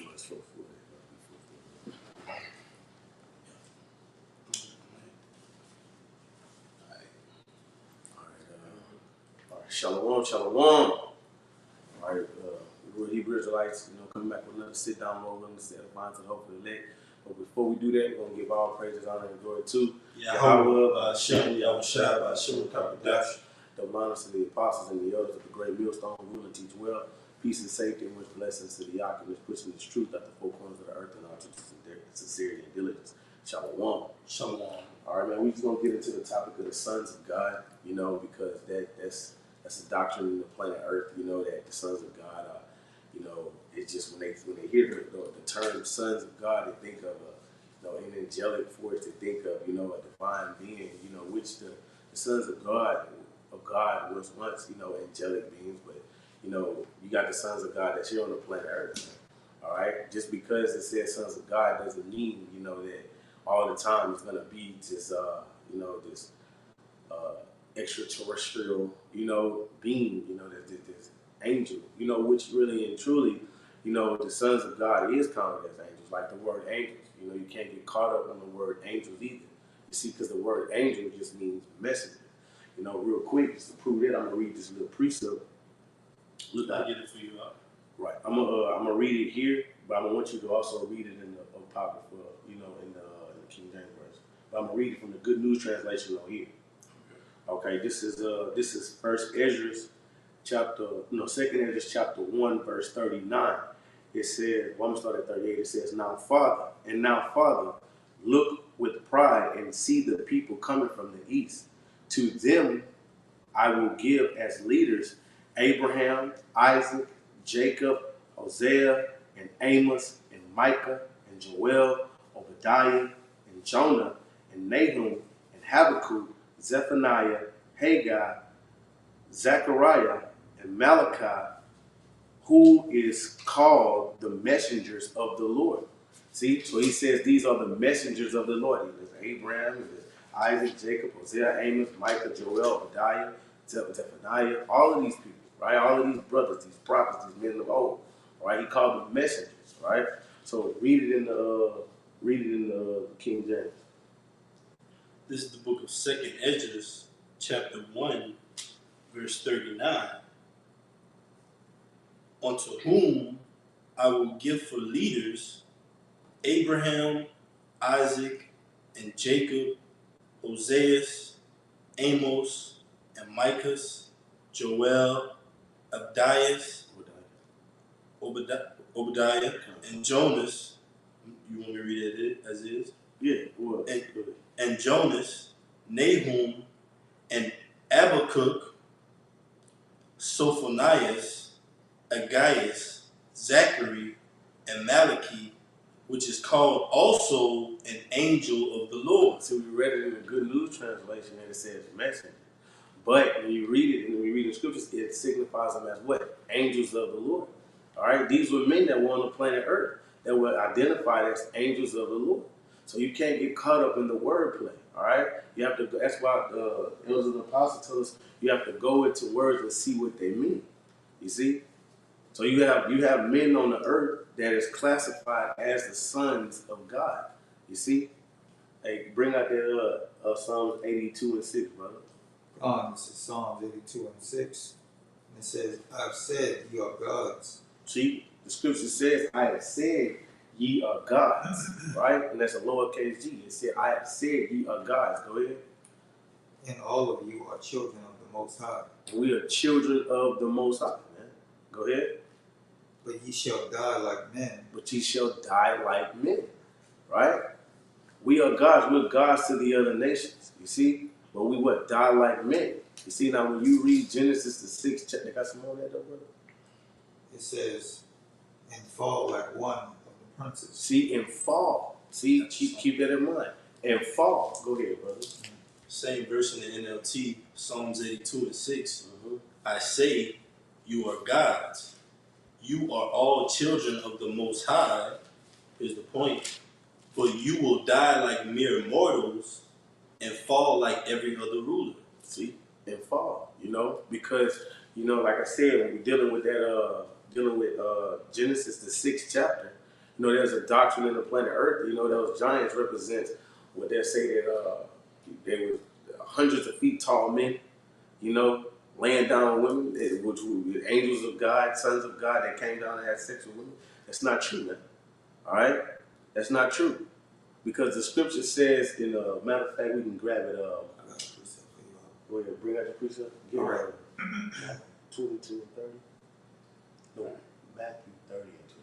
Let's go for it. All right. Shalom, shalom. All right, we're Hebrew Israelites, coming back with another sit down mode, willing to set a mind to the hope of the elect. But before we do that, we're going to give all praises, honor, and glory to Yahweh, Shem, Yahweh Shai, Ba'Shem, Kakadash, the monarchs of the apostles and the elders of the great millstone, rule and teach well, peace and safety, and much blessings to the Yakim, pushing this truth at the four corners of the earth and all truth, sincerity, and diligence. Shalom. Shalom. All right, man, we're just going to get into the topic of the sons of God, because that's a doctrine in the planet Earth, that the sons of God are, it's just when they hear the term sons of God, they think of an angelic force, they think of, a divine being, which the sons of God was once, angelic beings, but, you got the sons of God that's here on the planet Earth. All right, just because it says sons of God doesn't mean, that all the time it's gonna be just, this extraterrestrial, being, this angel, which really and truly, the sons of God is counted as angels, like the word angels. You can't get caught up on the word angels either. You see, because the word angel just means messenger. Real quick, just to prove that, I'm gonna read this little precept. Look, I get it for you. Right, I'm gonna read it here, but I want you to also read it in the Apocrypha, in the King James version. But I'm gonna read it from the Good News translation on here. Okay, this is Second Esdras chapter 1 verse 39. It says, I'm gonna start at 38. It says, now Father, look with pride and see the people coming from the east. To them I will give as leaders Abraham, Isaac, Jacob, Hosea, and Amos, and Micah, and Joel, Obadiah, and Jonah, and Nahum, and Habakkuk, Zephaniah, Haggai, Zechariah, and Malachi, who is called the messengers of the Lord. See, so he says these are the messengers of the Lord. There's Abraham, there's Isaac, Jacob, Hosea, Amos, Micah, Joel, Obadiah, Zephaniah, all of these people, right? All of these brothers, these prophets, these men of old, right? He called them messengers, right? So read it in the King James. This is the book of Second Esdras, chapter 1, verse 39. Unto whom I will give for leaders Abraham, Isaac, and Jacob, Hoseas, Amos, and Micah, Joel, Obadiah, and Jonas. You want me to read it as is? Yeah, well, and Jonas, Nahum, and Habakkuk, Sophonias, Agaius, Zachary, and Malachi, which is called also an angel of the Lord. So we read it in the Good News translation and it says messenger. But when you read it, and we read the scriptures, it signifies them as what? Angels of the Lord. All right? These were men that were on the planet Earth that were identified as angels of the Lord. So you can't get caught up in the wordplay. All right? You have to. That's why elders and apostles tell us you have to go into words and see what they mean. You see? So you have men on the earth that is classified as the sons of God. You see? Hey, bring out that Psalms 82 and 6, brother. This is Psalms 82 and 6. And it says, I have said, ye are gods. See, the scripture says, I have said, ye are gods, right? And that's a lowercase g. It said, I have said, ye are gods. Go ahead. And all of you are children of the Most High. We are children of the Most High, man. Go ahead. But ye shall die like men. But ye shall die like men, right? We are gods. We're gods to the other nations, you see? But we what? Die like men. You see, now when you read Genesis, the 6th chapter, they got some more on that though, brother? It says, and fall like one of the princes. See, and fall. See, keep that in mind. And fall. Go ahead, brother. Same verse in the NLT, Psalms 82 and 6. I say, you are gods. You are all children of the Most High, is the point. But you will die like mere mortals and fall like every other ruler. See, and fall, because, like I said, when we're dealing with that, Genesis, the 6th chapter, You know, there's a doctrine in the planet Earth. You know, those giants represent what they say that they were hundreds of feet tall men. You know, laying down women, which were angels of God, sons of God that came down and had sex with women. That's not true, man. All right, that's not true because the scripture says, in a matter of fact, we can grab it. I got a precept for you all. Go ahead, bring out your precept. Get All right. 22 and 30. No, Matthew 30 and 22.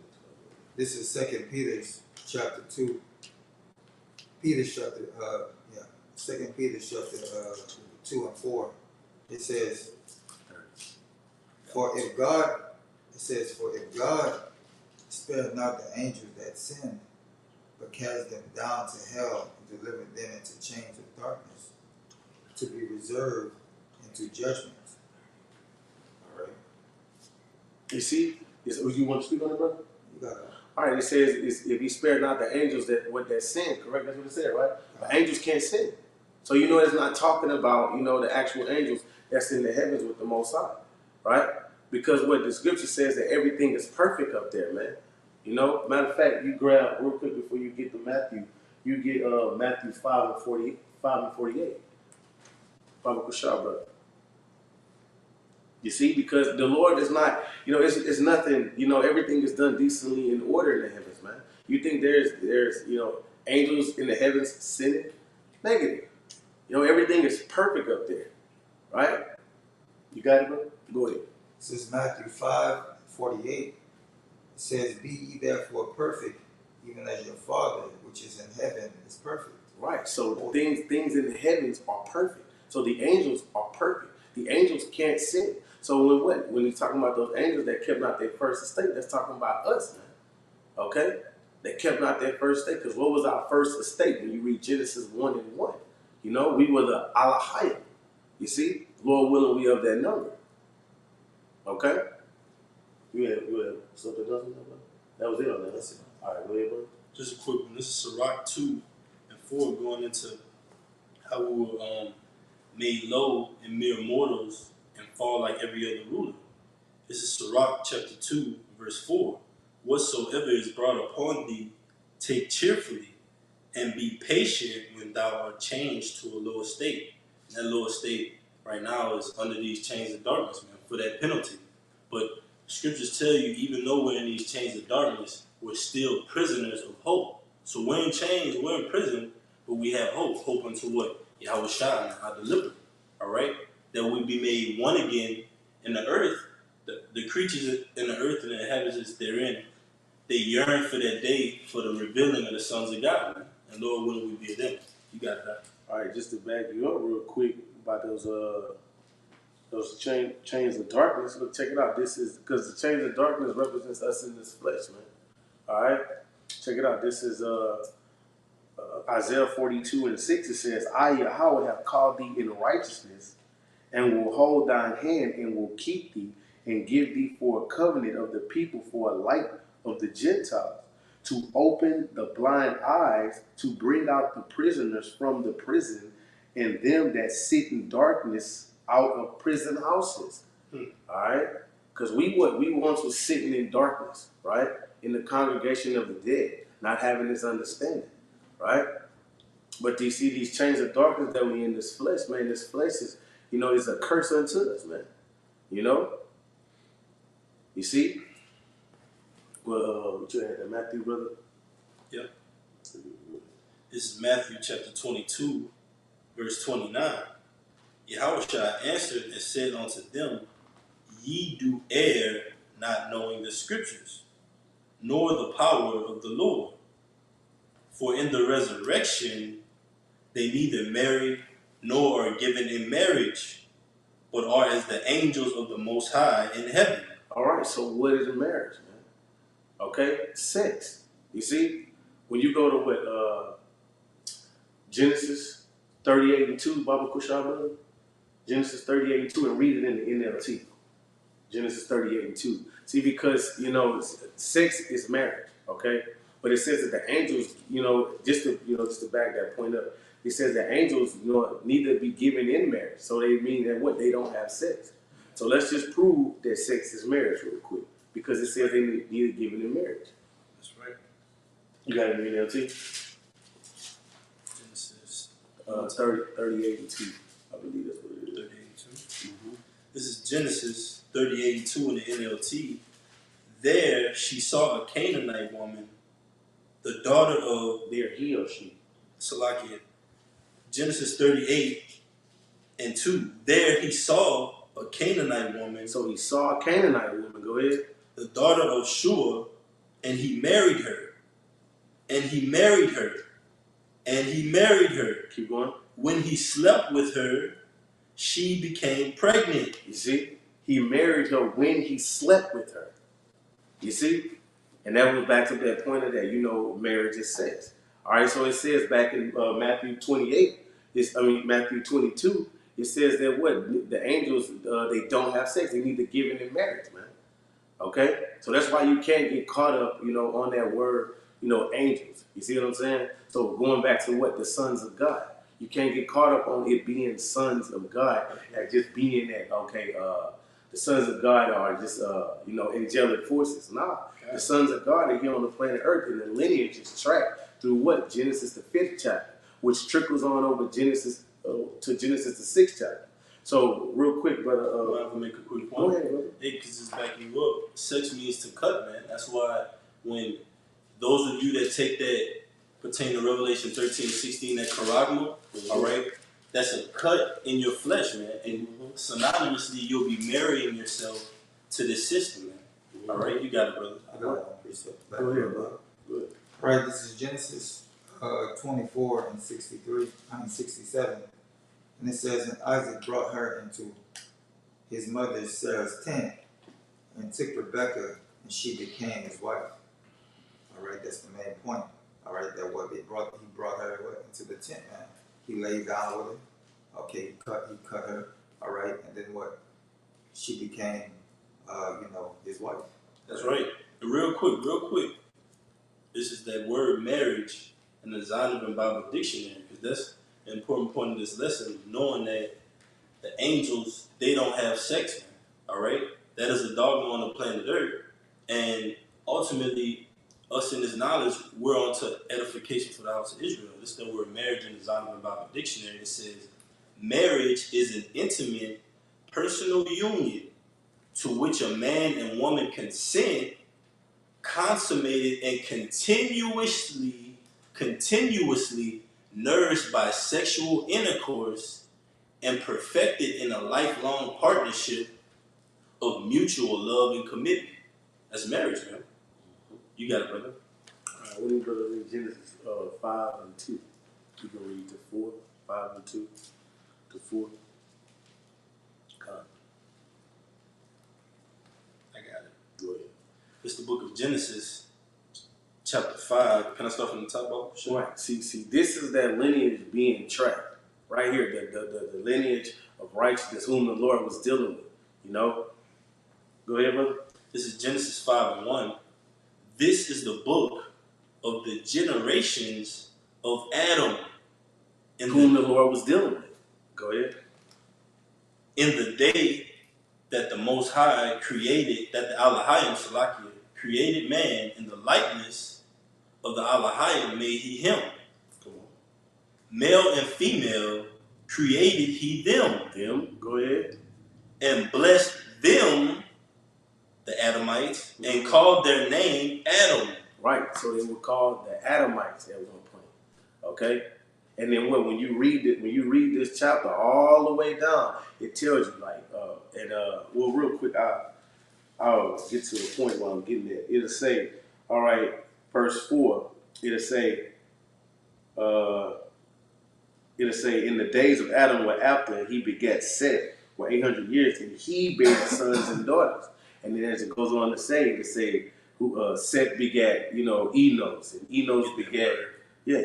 This is 2 Peter chapter 2. Peter chapter, 2 Peter chapter 2 and 4. It says, for if God spared not the angels that sinned, but cast them down to hell and delivered them into chains of darkness, to be reserved into judgment. All right. You see, you want to speak on it, brother? You got it. All right, it says if he spared not the angels that sin, correct? That's what it said, right? The angels can't sin. So you know it's not talking about, you know, the actual angels that's in the heavens with the Most High, right? Because what the scripture says that everything is perfect up there, man. You know, matter of fact, you grab real quick before you get to Matthew, you get Matthew 5 and 48. Baba Kushar, brother. You see, because the Lord is not, you know, it's nothing, you know, everything is done decently in order in the heavens, man. You think there's, you know, angels in the heavens sinning? Negative. You know, everything is perfect up there, right? You got it, bro? Go ahead. This is Matthew 5:48. It says, be ye therefore perfect, even as your Father, which is in heaven, is perfect. Right. So things in the heavens are perfect. So the angels are perfect. The angels can't sin. So when he's talking about those angels that kept not their first estate, that's talking about us, man. Okay? They kept not their first estate. Because what was our first estate? When you read Genesis 1 and 1, you know, we were the Alahayim. You see? Lord willing, we of that number. Okay? You had something else? That was it on that. That's it. All right, go ahead, bro. Just a quick one. This is Sirach 2 and 4 going into how we were made low and mere mortals and fall like every other ruler. This is Sirach chapter 2, verse 4. Whatsoever is brought upon thee, take cheerfully, and be patient when thou art changed to a lower state. And that lower state right now is under these chains of darkness, man, for that penalty. But scriptures tell you, even though we're in these chains of darkness, we're still prisoners of hope. So we're in chains, we're in prison, but we have hope. Hope unto what? Yahweh Shai, our deliverer. All right? That we be made one again in the earth. The creatures in the earth and the heavens therein, they yearn for that day for the revealing of the sons of God, man. And Lord willing, we be them. You got it, right? All right, just to back you up real quick about those chains of darkness. Look, check it out. This is because the chains of darkness represents us in this flesh, man. All right, check it out. This is Isaiah 42 and 6. It says, I, Yahweh, have called thee in righteousness, and will hold thine hand, and will keep thee, and give thee for a covenant of the people, for a light of the Gentiles, to open the blind eyes, to bring out the prisoners from the prison, and them that sit in darkness out of prison houses. All right, because we once was sitting in darkness, right, in the congregation of the dead, not having this understanding, right. But do you see these chains of darkness that we in this flesh, man? This flesh is, you know, is a curse unto us, man. You know. You see. Well, what you had that Matthew, brother? Yep. This is Matthew chapter 22, verse 29. Yahushua answered and said unto them, ye do err, not knowing the scriptures, nor the power of the Lord. For in the resurrection they neither marry nor are given in marriage, but are as the angels of the Most High in heaven. All right, so what is a marriage, man? Okay, sex. You see, when you go to what Genesis 38 and 2, Baba Kushar, brother? Genesis 38 and 2, and read it in the NLT. Genesis 38 and 2. See, because, you know, sex is marriage, okay? But it says that the angels, just to back that point up, it says that angels, need to be given in marriage. So they mean that what? They don't have sex. So let's just prove that sex is marriage real quick. Because it says they need to give it in marriage. That's right. You got it in the NLT? Genesis 38 and 2. I believe that's what it is. 30:82. Mm-hmm. This is Genesis 30:82 in the NLT. There she saw a Canaanite woman, the daughter of There, he or she. Salakia. Genesis 38:2. There he saw a Canaanite woman, So he saw a Canaanite woman. Go ahead. the daughter of Shua, and he married her. And he married her. And he married her. Keep going. When he slept with her, she became pregnant. You see? He married her when he slept with her. You see? And that was back to that point of that, marriage is sex. All right, so it says back in Matthew 28, Matthew 22, it says that what? The angels, they don't have sex. They need to give it in marriage, man. Okay? So that's why you can't get caught up, on that word, angels. You see what I'm saying? So going back to what? The sons of God. You can't get caught up on it being sons of God and just being that, okay, the sons of God are just, angelic forces. Nah, the sons of God are here on the planet Earth, and the lineage is tracked through what? Genesis the 5th chapter, which trickles on over Genesis to Genesis the 6th chapter. So, real quick, brother. I have to make a quick Go point. ahead, brother. Hey, because it's backing you up. Sex means to cut, man. That's why when those of you that take that pertain to Revelation 13:16, that charagma, all right, that's a cut in your flesh, man. And synonymously, you'll be marrying yourself to this system, man. All right, you got it, brother. I got one precept. Go ahead, brother. Go ahead. Right, this is Genesis 24 and 67. And it says, and Isaac brought her into his mother Sarah's tent and took Rebekah, and she became his wife. All right, that's the main point. All right, that what he brought her into the tent, man. He laid down with her. Okay, he cut her. All right, and then what? She became, his wife. That's right. And real quick. This is that word marriage in the Zondervan Bible Dictionary, because that's an important point of this lesson, knowing that the angels, they don't have sex, man. All right? That is a dogma on the planet Earth. And ultimately, us in this knowledge, we're on to edification for the house of Israel. This is the word marriage in the Zondervan Bible Dictionary. It says, marriage is an intimate, personal union to which a man and woman consent, consummated and continuously nourished by sexual intercourse and perfected in a lifelong partnership of mutual love and commitment. That's marriage, man. You got it, brother. All right, what do you brother read? Genesis 5 and 2. You can read to 4, 5 and 2 to 4. I got it. Go ahead. It's the book of Genesis, chapter 5. Can I start from the top off? Sure. Right. See, this is that lineage being tracked. Right here, the lineage of righteousness whom the Lord was dealing with. Go ahead, brother. This is Genesis 5 and 1. This is the book of the generations of Adam. Whom the Lord was dealing with. Go ahead. In the day that the Most High created, that the Elohim Salakia created man in the likeness of the Elohim made he him. Come on. Male and female created he them. Them. Go ahead. And blessed them, the Adamites, and called their name Adam. Right. So they were called the Adamites at one point. Okay. And then what? When you read this chapter all the way down, it tells you real quick, I'll get to the point where I'm getting there. It'll say, all right, verse 4. It'll say, in the days of Adam were after he begat Seth, were 800 years, and he bare sons and daughters. And then as it goes on to say, Seth begat, Enos, and Enos begat. He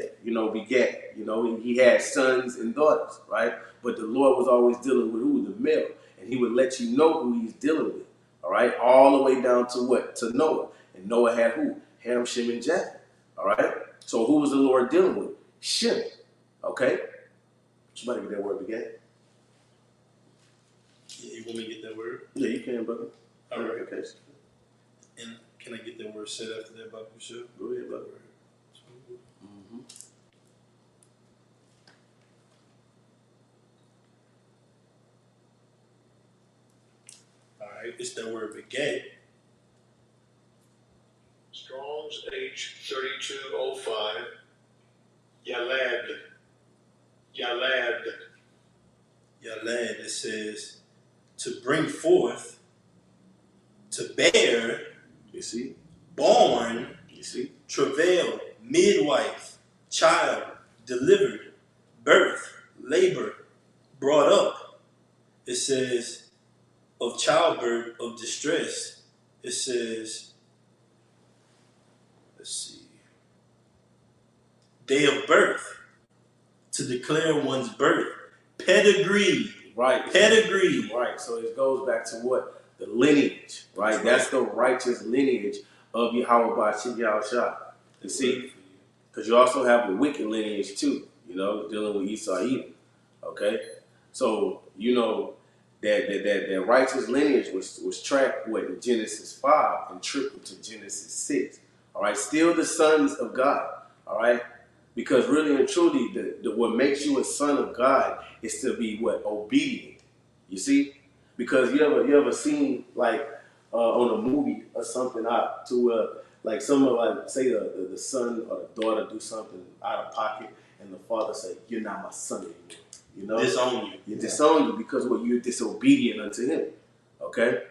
had sons and daughters, right? But the Lord was always dealing with who? The male. And he would let you know who he's dealing with, all right? All the way down to what? To Noah. And Noah had who? Ham, Shem, and Japheth, all right? So who was the Lord dealing with? Shem, okay? You better get that word begat. Yeah, you want me to get that word? Yeah, you can, brother. All right. Okay. And can I get that word said after that, Baba Bashir? Go ahead, brother. All right, it's that word beget. Strong's H3205. Yalad. Yalad. Yalad, it says to bring forth, to bear, You see? born, You see? travail, midwife, child, delivered, birth, labor, brought up. It says of childbirth, of distress. It says, let's see, day of birth, to declare one's birth, pedigree, Right. pedigree. Right. So it goes back to what? The lineage, right? That's the righteous lineage of Yahweh Bashim Yahushua. You see? Because you also have the wicked lineage too, you know, dealing with Esau Edom. Okay? So, you know, that righteous lineage was tracked what in Genesis 5 and tripled to Genesis 6. All right, still the sons of God. All right, because really and truly, what makes you a son of God is to be what? Obedient. You see, because you ever seen like on a movie or something out to like someone like say the son or the daughter do something out of pocket and the father say, "You're not my son anymore." You know, Disown you. you disown you because what you're disobedient unto him. Okay,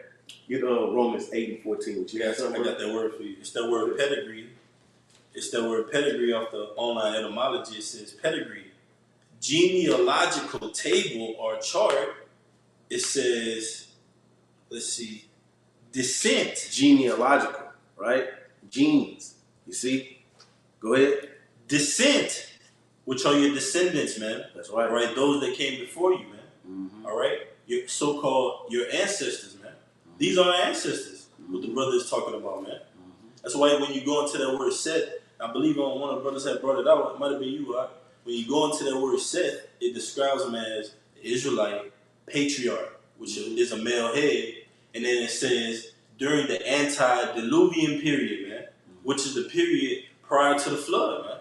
you know Romans 8:14. What you got Yes, I something? got that word for you. It's that word pedigree. It's that word pedigree off the online etymology. It says pedigree. Genealogical table or chart. It says, let's see, descent. Genealogical, right? Genes. You see? Go ahead. Descent, which are your descendants, man. That's right. All right, those that came before you, man. Mm-hmm. All right, your so-called your ancestors, man. These are our ancestors. What the brother is talking about, man. That's why when you go into that word Seth, I believe on one of the brothers had brought it out. It might have been you, right? When you go into that word Seth, it describes him as the Israelite patriarch, which is a male head, and then it says during the antediluvian period, man, which is the period prior to the flood, man.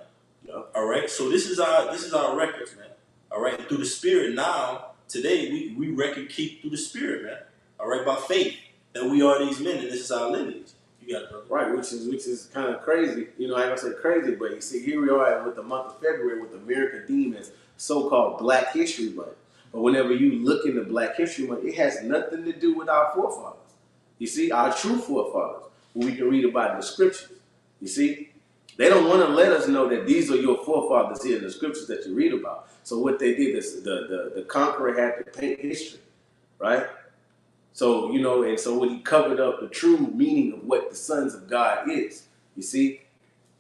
Yeah. All right, so this is our records, man. All right, through the Spirit. Now today we record keep through the Spirit, man. All right, by faith that we are these men, and this is our lineage. You got it, brother. Right, which is kind of crazy. You know, I ain't gonna say crazy, but you see, here we are with the month of February with America deemed as so-called Black History Month. But whenever you look into Black History Month, it has nothing to do with our forefathers. You see, our true forefathers, who we can read about in the scriptures. You see, they don't want to let us know that these are your forefathers here in the scriptures that you read about. So what they did is the conqueror had to paint history, right? So, you know, and so when he covered up the true meaning of what the sons of God is, you see?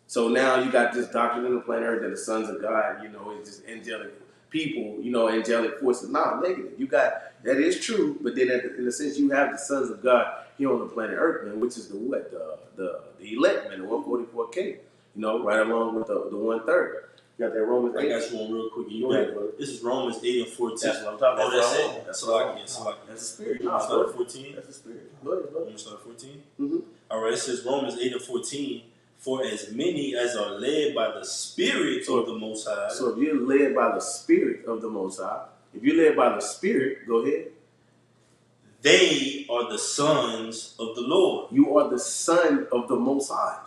So now you got this doctrine in the planet Earth that the sons of God, you know, is just angelic people, you know, angelic forces. No, negative. You got, that is true, but then in a sense you have the sons of God here on the planet Earth, man, which is the what? The elect, man, the 144K, you know, right along with the 1/3. You got that Romans 8. I got you one real quick. You Go ahead, got, brother. this is Romans 8 and 14. That's what I'm talking about. Oh, that's That's it. that's Salakia. That's the spirit. You want to start at 14? That's the spirit. Go ahead, You brother. want to start at 14? Mm-hmm. All right, it says Romans 8 and 14. For as many as are led by the Spirit of the Most High. So if you're led by the Spirit of the Most High, if you're led by the Spirit, go ahead. They are the sons of the Lord. You are the son of the Most High.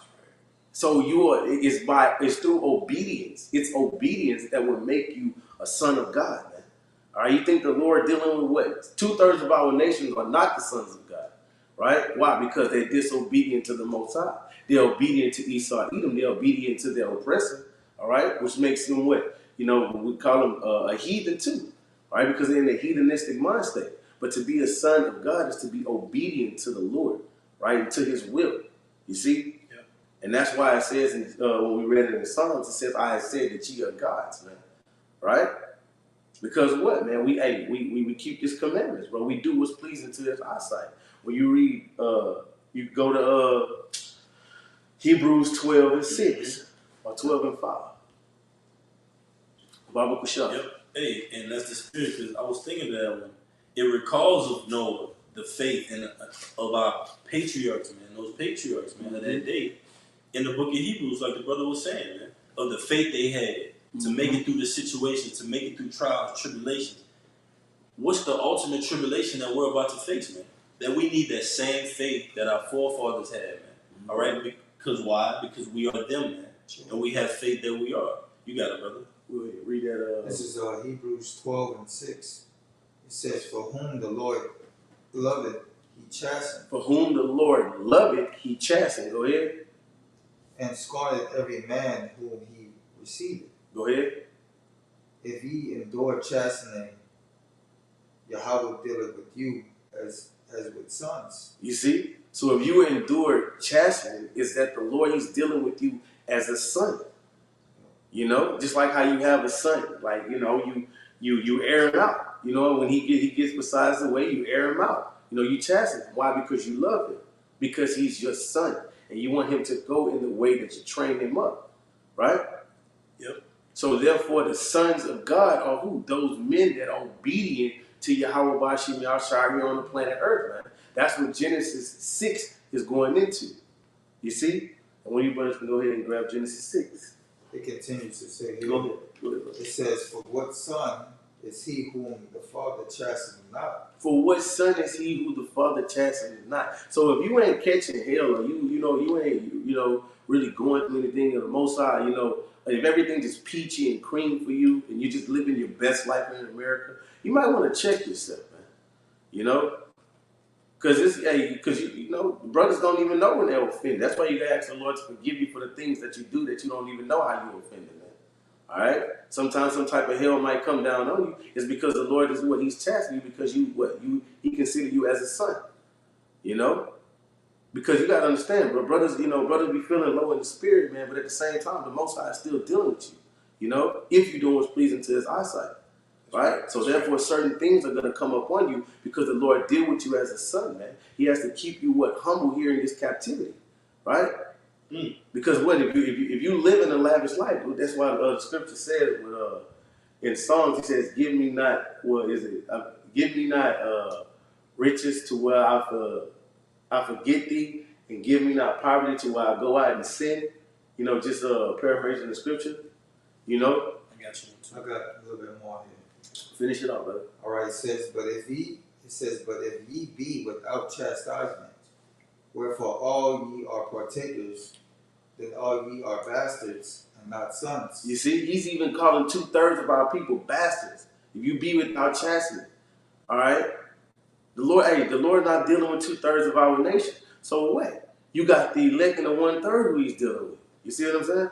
So it's through obedience. It's obedience that will make you a son of God, man. All right, you think the Lord dealing with what? 2/3 of our nations are not the sons of God, right? Why? Because they're disobedient to the Most High. They're obedient to Esau Edom. They're obedient to their oppressor, all right? Which makes them what? You know, we call them a heathen too, right? Because they're in a heathenistic mind state. But to be a son of God is to be obedient to the Lord, right? And to his will, you see? And that's why it says, when we read it in the Psalms, it says, I have said that ye are gods, man. Right? Because of what, man? We keep his commandments, bro. We do what's pleasing to his eyesight. When you read, you go to Hebrews 12 and 6, or 12 and 5. Baba Kushah. Yep. Hey, and that's the Spirit, because I was thinking of that one. It recalls of Noah, the faith and of our patriarchs, man. Those patriarchs, man, of that day. In the book of Hebrews, like the brother was saying, man. of the faith they had to make it through the situation, to make it through trials, tribulations. What's the ultimate tribulation that we're about to face, man? That we need that same faith that our forefathers had, man. All right? Because why? Because we are them, man. And we have faith that we are. You got it, brother. Go ahead, read that. This is Hebrews 12:6. It says, "For whom the Lord loveth, he chasteneth, For whom the Lord loveth, he chasteneth." Go ahead. and scorneth every man whom he receiveth. Go ahead. If ye endure chastening, Yahweh dealeth with you as with sons. You see? So if you endure chastening, is that the Lord, he's dealing with you as a son. You know, just like how you have a son, like, you know, you air him out. You know, when he gets besides the way, you air him out. You know, you chasten him. Why? Because you love him. Because he's your son. And you want him to go in the way that you train him up. Right? Yep. So therefore, the sons of God are who? Those men that are obedient to Yahweh Bashim Yahshua here on the planet Earth, man. That's what Genesis 6 is going into. You see? And when you brothers can go ahead and grab Genesis 6. It continues to say here, Go ahead. Go ahead, brother. it says, "For what son is he whom the Father chasteneth not?" For what son is he who the Father chasteneth not? So if you ain't catching hell, or you ain't really going through anything of the Most High, if everything is peachy and cream for you, and you're just living your best life in America, you might want to check yourself, man. Because brothers don't even know when they're offended. That's why you gotta ask the Lord to forgive you for the things that you do that you don't even know how you offended, man. All right. Sometimes some type of hell might come down on you. It's because the Lord is what He's chastening you because He consider you as a son. Because you gotta understand, bro. Brothers be feeling low in the spirit, man. But at the same time, the Most High is still dealing with you. If you're doing what's pleasing to His eyesight. Right? So therefore certain things are gonna come up on you because the Lord deal with you as a son, man. He has to keep you humble here in this captivity. Right? Because if you live in a lavish life, that's why the scripture says in Psalms, he says, "Give me not give me not riches to where I forget thee, and give me not poverty to where I go out and sin." Just paraphrasing the scripture. I got you. I got a little bit more here. Finish it off, brother. All right, it says, but if ye be without chastisement, wherefore all ye are partakers, then all ye are bastards and not sons. You see, he's even calling 2/3 of our people bastards. If you be without chastisement, all right. The Lord not dealing with 2/3 of our nation. So what? You got the elect and the 1/3 who He's dealing with. You see what I'm saying?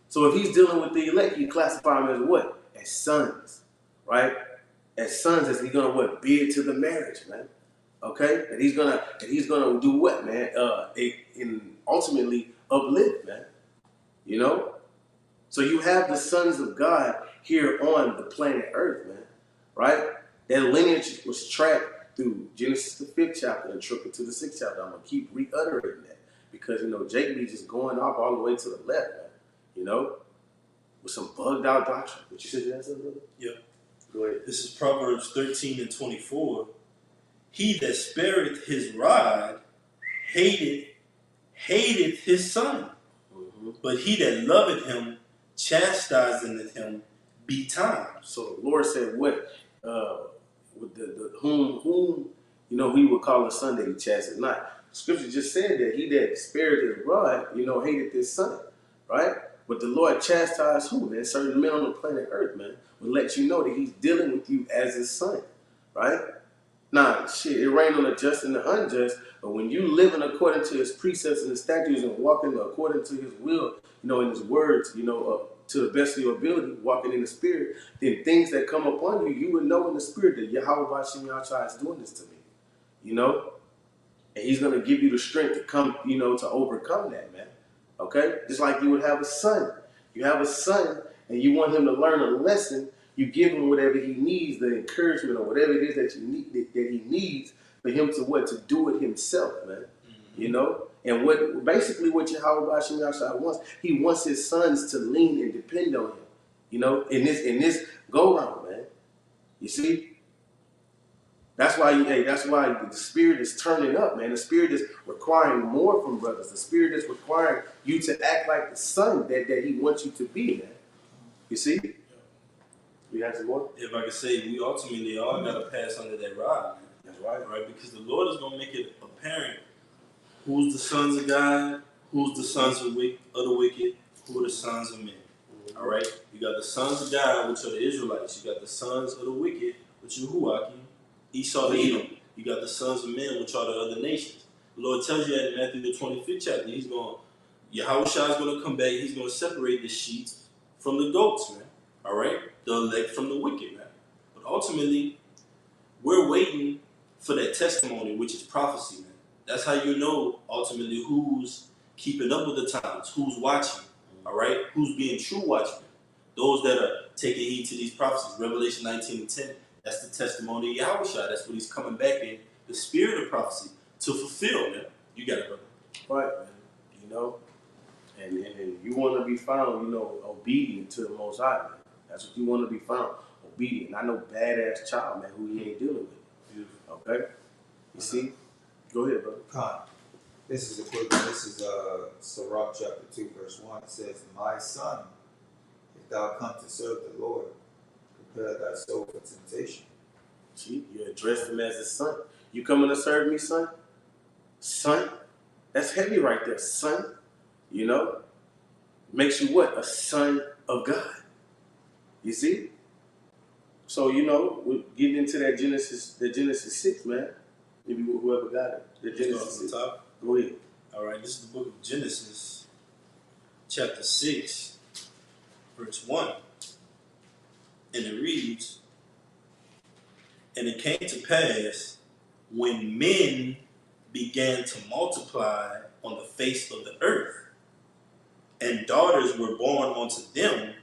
So if He's dealing with the elect, He classify them as what? As sons, right? As sons, as He's gonna bid to the marriage, man. Okay, and He's gonna do what, man? And ultimately uplift, man. So you have the sons of God here on the planet Earth, man. Right? That lineage was tracked through Genesis the 5th chapter and trickled to the 6th chapter. I'm gonna keep reiterating that because Jacob be just going off all the way to the left, man. With some bugged out doctrine. What you said, brother? Yep. Go ahead. This is Proverbs 13:24. He that spareth his rod hateth his son, but he that loveth him chastiseth him betimes. So the Lord said, "What? With whom He would call a son that He chastened not." Scripture just said that he that spared his rod, hated his son, right? But the Lord chastised who, man? Certain men on the planet Earth, man, will let you know that He's dealing with you as His son, right? Now, it rained on the just and the unjust, but when you living according to His precepts and His statutes and walking according to His will, in His words, to the best of your ability, walking in the Spirit, then things that come upon you, you would know in the Spirit that Yahweh Bashim Yahshua is doing this to me, and He's going to give you the strength to come, to overcome that, man. Okay? Just like you would have a son. You have a son and you want him to learn a lesson, you give him whatever he needs, the encouragement or whatever it is that you need that he needs for him to do it himself, man. And what Yahweh Bashim Yahshua wants, He wants His sons to lean and depend on Him. In this go round, man. You see? That's why that's why the spirit is turning up, man. The spirit is requiring more from brothers. The spirit is requiring you to act like the son that he wants you to be, man. You see? You got some more? If I could say, we ultimately all got to pass under that rod, man. That's right. Right? Because the Lord is going to make it apparent who's the sons of God, who's the sons of the wicked, who are the sons of men. All right? You got the sons of God, which are the Israelites. You got the sons of the wicked, which are Huaki, Esau, Edom. You got the sons of men, which are the other nations. The Lord tells you that in Matthew the 25th chapter, Yahushua is going to come back. He's going to separate the sheep from the goats, man. All right? The elect from the wicked, man. But ultimately, we're waiting for that testimony, which is prophecy, man. That's how you know, ultimately, who's keeping up with the times, who's watching, all right? Who's being true watchmen. Those that are taking heed to these prophecies. Revelation 19:10, that's the testimony of Yahushua. That's what he's coming back in, the spirit of prophecy, to fulfill, man. You got it, brother. Right, man. You know? And you want to be found, obedient to the Most High, man. That's what you want to be found, obedient. I know badass child, man, who he ain't dealing with. Beautiful. Okay? You see? Go ahead, brother. Con. This is a quick one. This is Sirach chapter 2, verse 1. It says, "My son, if thou come to serve the Lord, prepare thy soul for temptation." See? You address him as a son. You coming to serve me, son? Son? That's heavy right there, son. You know? Makes you what? A son of God. You see? So, we're getting into that Genesis 6, man. Maybe whoever got it. The Genesis 6. Top. Go ahead. All right, this is the book of Genesis, chapter 6, verse 1. And it reads, "And it came to pass, when men began to multiply on the face of the earth, and daughters were born unto them,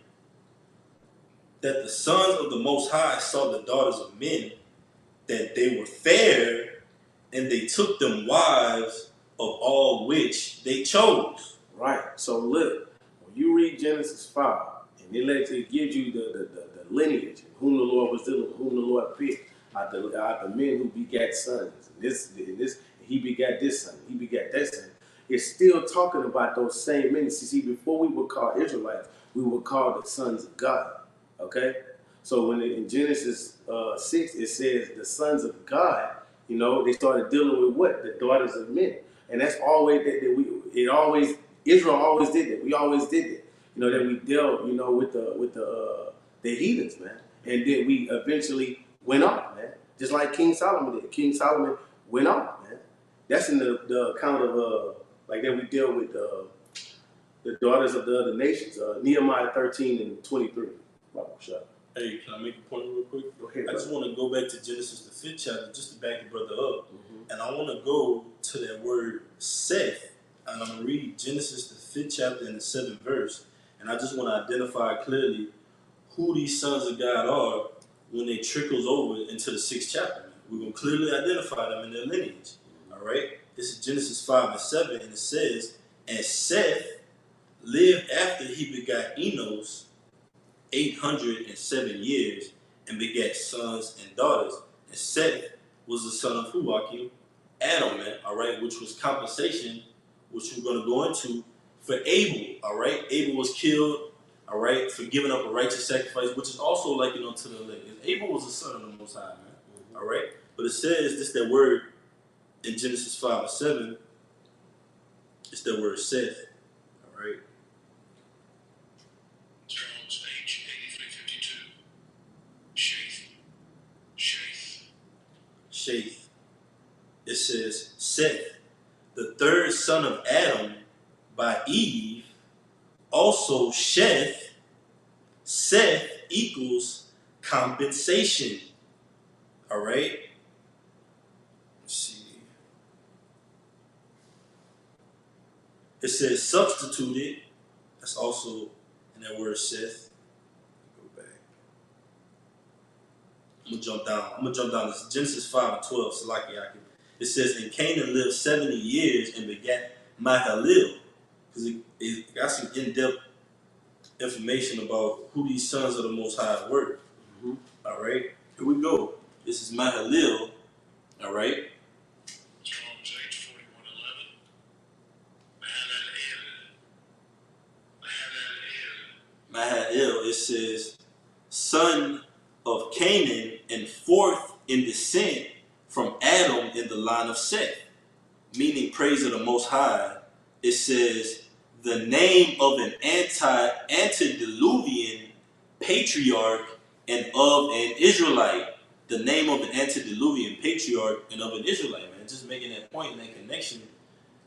that the sons of the Most High saw the daughters of men, that they were fair, and they took them wives of all which they chose." Right. So look, when you read Genesis 5, and it gives you the lineage, and whom the Lord was dealing with, whom the Lord picked out the men who begat sons. And this he begat this son, he begat that son. It's still talking about those same men. See, before we were called Israelites, we were called the sons of God. Okay? So when in Genesis 6, it says the sons of God, they started dealing with what? The daughters of men. And that's always Israel always did that. We always did it. That we dealt, with the heathens, man. And then we eventually went off, man. Just like King Solomon did. King Solomon went off, man. That's in the account of like that we deal with the daughters of the other nations. Nehemiah 13:23. Shut. Hey, can I make a point real quick? Go ahead, I just want to go back to Genesis, the 5th chapter, just to back the brother up. And I want to go to that word Seth. And I'm going to read Genesis, the 5th chapter, and the 7th verse. And I just want to identify clearly who these sons of God are when they trickles over into the 6th chapter. We're going to clearly identify them in their lineage. All right? This is Genesis 5:7, and it says, "And Seth lived after he begot Enos 807 years, and begat sons and daughters. And Seth was the son of Huakim, Adam, man, all right, which was compensation, which we're going to go into, for Abel, all right? Abel was killed, all right, for giving up a righteous sacrifice, which is also like, to the elect. Abel was the son of the Most High, man, all right? But it says, that word in Genesis 5:7, it's that word Seth, all right? Strong's H8352. Shaith. It says Seth, the third son of Adam by Eve, also Sheth. Seth equals compensation. All right? Let's see. It says substituted. That's also in that word Seth. Go back. I'm gonna jump down. This Genesis 5:12. Salakiaki. It says, "And Canaan lived 70 years and begat Mahalalel," because it got some in-depth information about who these sons of the Most High were. All right, here we go. This is Mahalalel, All right. Strong's H 4111. Mahalalel. Mahalalel, it says, son of Canaan and fourth in descent from Adam in the line of Seth, meaning praise of the Most High. It says, the name of an antediluvian patriarch and of an Israelite. The name of an antediluvian patriarch and of an Israelite, man. Just making that point and that connection.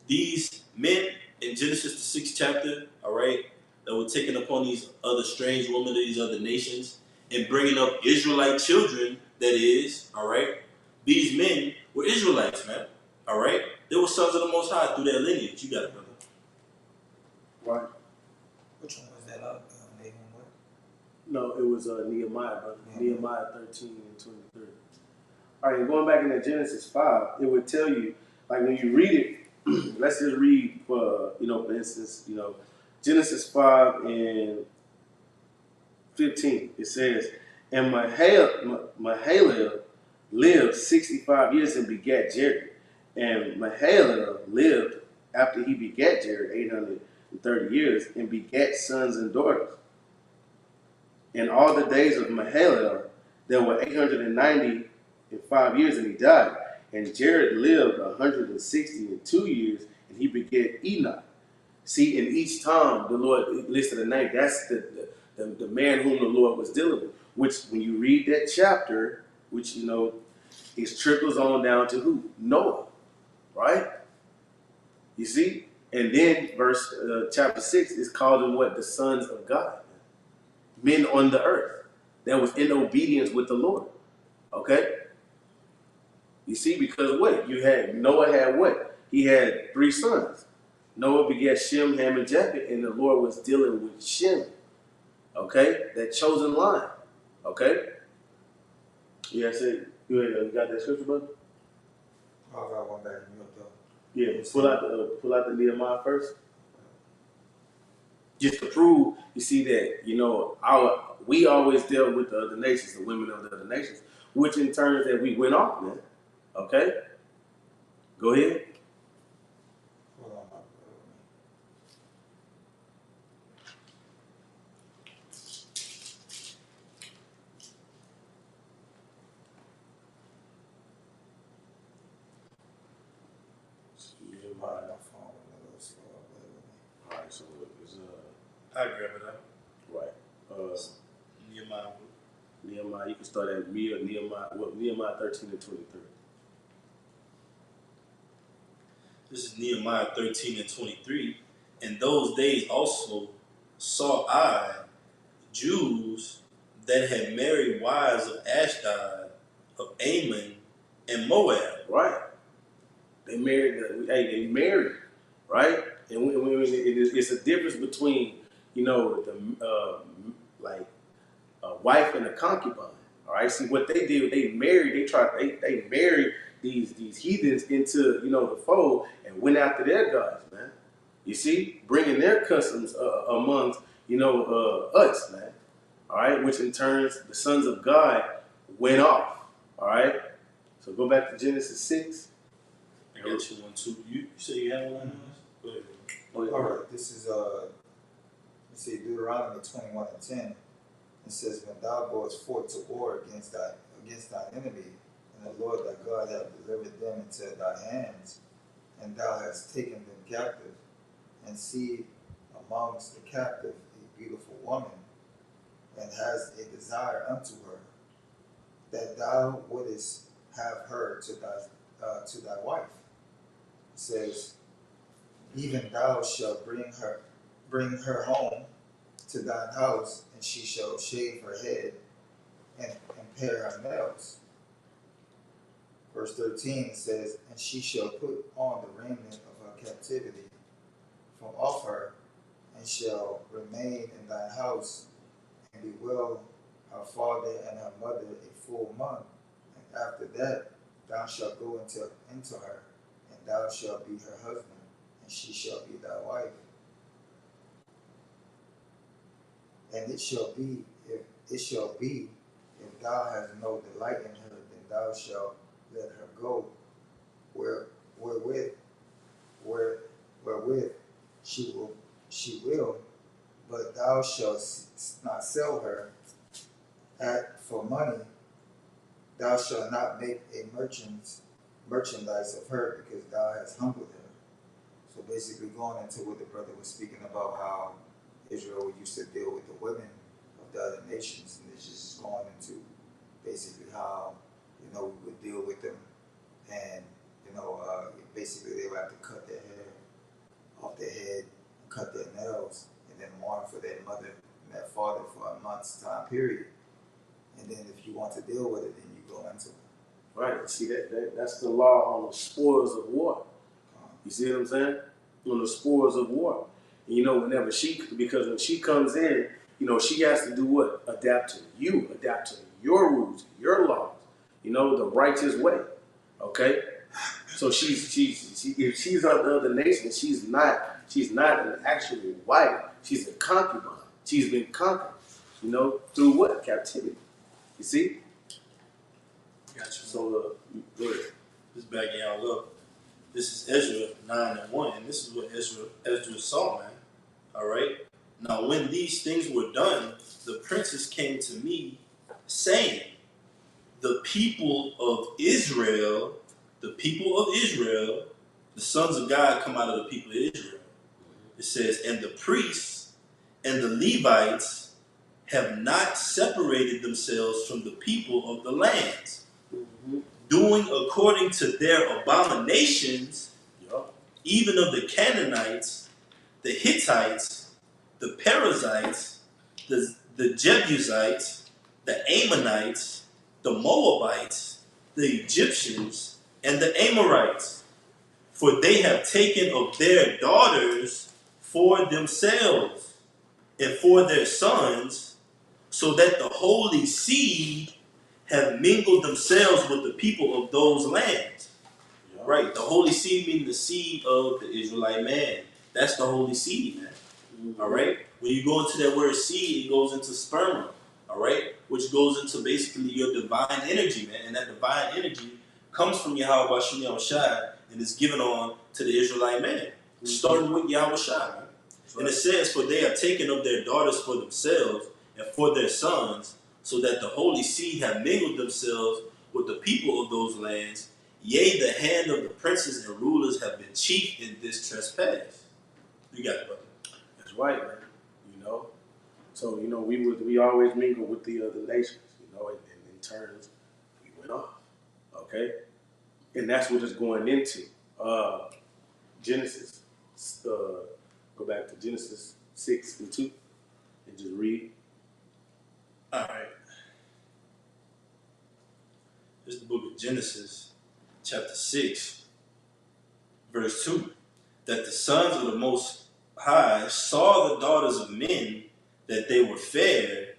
These men in Genesis, the 6th chapter, all right, that were taking upon these other strange women of these other nations and bringing up Israelite children, that is, all right, these men were Israelites, man, all right? They were sons of the Most High through their lineage. You got it, brother. Right. Which one was that up? Nahum what? No, it was Nehemiah, brother. Yeah. Nehemiah 13 and 23. All right, and going back into Genesis 5, it would tell you, like when you read it, let's just read for, for instance, Genesis 5 and 15. It says, and Mahalalel lived 65 years and begat Jared. And Mahalalel lived after he begat Jared 830 years and begat sons and daughters. And all the days of Mahalalel, there were 895 years, and he died. And Jared lived 162 years, and he begat Enoch. See, in each time the Lord listed a name. That's the man whom the Lord was dealing with. Which, when you read that chapter, which it trickles on down to who? Noah, right? You see, and then chapter 6 is called them what? The sons of God, men on the earth that was in obedience with the Lord. Okay, you see, because what Noah had what? He had 3 sons. Noah begat Shem, Ham, and Japheth, and the Lord was dealing with Shem. Okay, that chosen line. Okay, yeah, I said you got that scripture, brother? Oh, I got one back in Europe though. Yeah, pull out the Nehemiah first, just to prove. You see that we always dealt with the other nations, the women of the other nations, which in turns that we went off, man. Okay, go ahead. Hold on, my brother. Nehemiah. My phone went a little slow. All right, so it's I grab it up. right. Nehemiah. Nehemiah. You can start at Nehemiah 13 and 23. This is Nehemiah 13 and 23. In those days also saw I Jews that had married wives of Ashdod, of Ammon, and Moab. Right. They married. They married, right? And it's a difference between like a wife and a concubine. All right. See what they did. They married. They married these heathens into the fold and went after their gods, man. You see, bringing their customs amongst us, man. All right, which in turns the sons of God went off. All right. So go back to Genesis 6. I got you one too. You say you have one? Go ahead. All right, this is let's see, Deuteronomy 21 and 10. It says, "When thou goest forth to war against thy enemy, and the Lord thy God hath delivered them into thy hands, and thou hast taken them captive, and see amongst the captive a beautiful woman, and hast a desire unto her, that thou wouldest have her to thy wife." It says, "Even thou shalt bring her home to thine house, and she shall shave her head and pare her nails." Verse 13 says, "And she shall put on the raiment of her captivity from off her, and shall remain in thine house, and bewail her father and her mother a full month. And after that thou shalt go into her, and thou shalt be her husband, and she shall be thy wife. And it shall be, if thou hast no delight in her, then thou shalt let her go, wherewith she will, but thou shalt not sell her for money. Thou shalt not make a merchandise of her, because thou hast humbled her. So basically going into what the brother was speaking about, how Israel used to deal with the women of the other nations, and it's just going into basically how, we would deal with them, and basically they would have to cut their hair off their head, cut their nails, and then mourn for their mother and their father for a month's time period. And then if you want to deal with it, then you go into it. Right. See that's the law on the spoils of war. You see what I'm saying? On the spoils of war. And whenever because when she comes in, she has to do what? Adapt to you, adapt to your rules, your laws. The righteous way. Okay? So if she's of the other nation, she's not an actual wife. She's a concubine. She's been conquered. Through what? Captivity. You see? Gotcha. So go ahead. Just backing y'all up. This is Ezra 9:1, and this is what Ezra saw, man. All right. Now, when these things were done, the princes came to me, saying, the people of Israel, the sons of God come out of the people of Israel. It says, and the priests and the Levites have not separated themselves from the people of the lands, doing according to their abominations, even of the Canaanites, the Hittites, the Perizzites, the Jebusites, the Ammonites, the Moabites, the Egyptians, and the Amorites. For they have taken of their daughters for themselves and for their sons, so that the holy seed have mingled themselves with the people of those lands. Yeah. Right, the holy seed meaning the seed of the Israelite man. That's the holy seed, man. Mm-hmm. All right, when you go into that word seed, it goes into sperma, all right, which goes into basically your divine energy, man. And that divine energy comes from Yahweh Bashim Yahushai and is given on to the Israelite man, mm-hmm. starting with Yahweh Shai, man. Right. And it says, for they have taken of their daughters for themselves and for their sons, so that the holy seed have mingled themselves with the people of those lands. Yea, the hand of the princes and rulers have been chief in this trespass. You got it, brother. That's right, man. So we always mingle with the other nations. And in turns we went off. Okay, and that's what it's going into. Genesis. Go back to Genesis 6:2 and just read. All right. This is the book of Genesis, chapter 6, verse 2. That the sons of the Most High saw the daughters of men, that they were fair,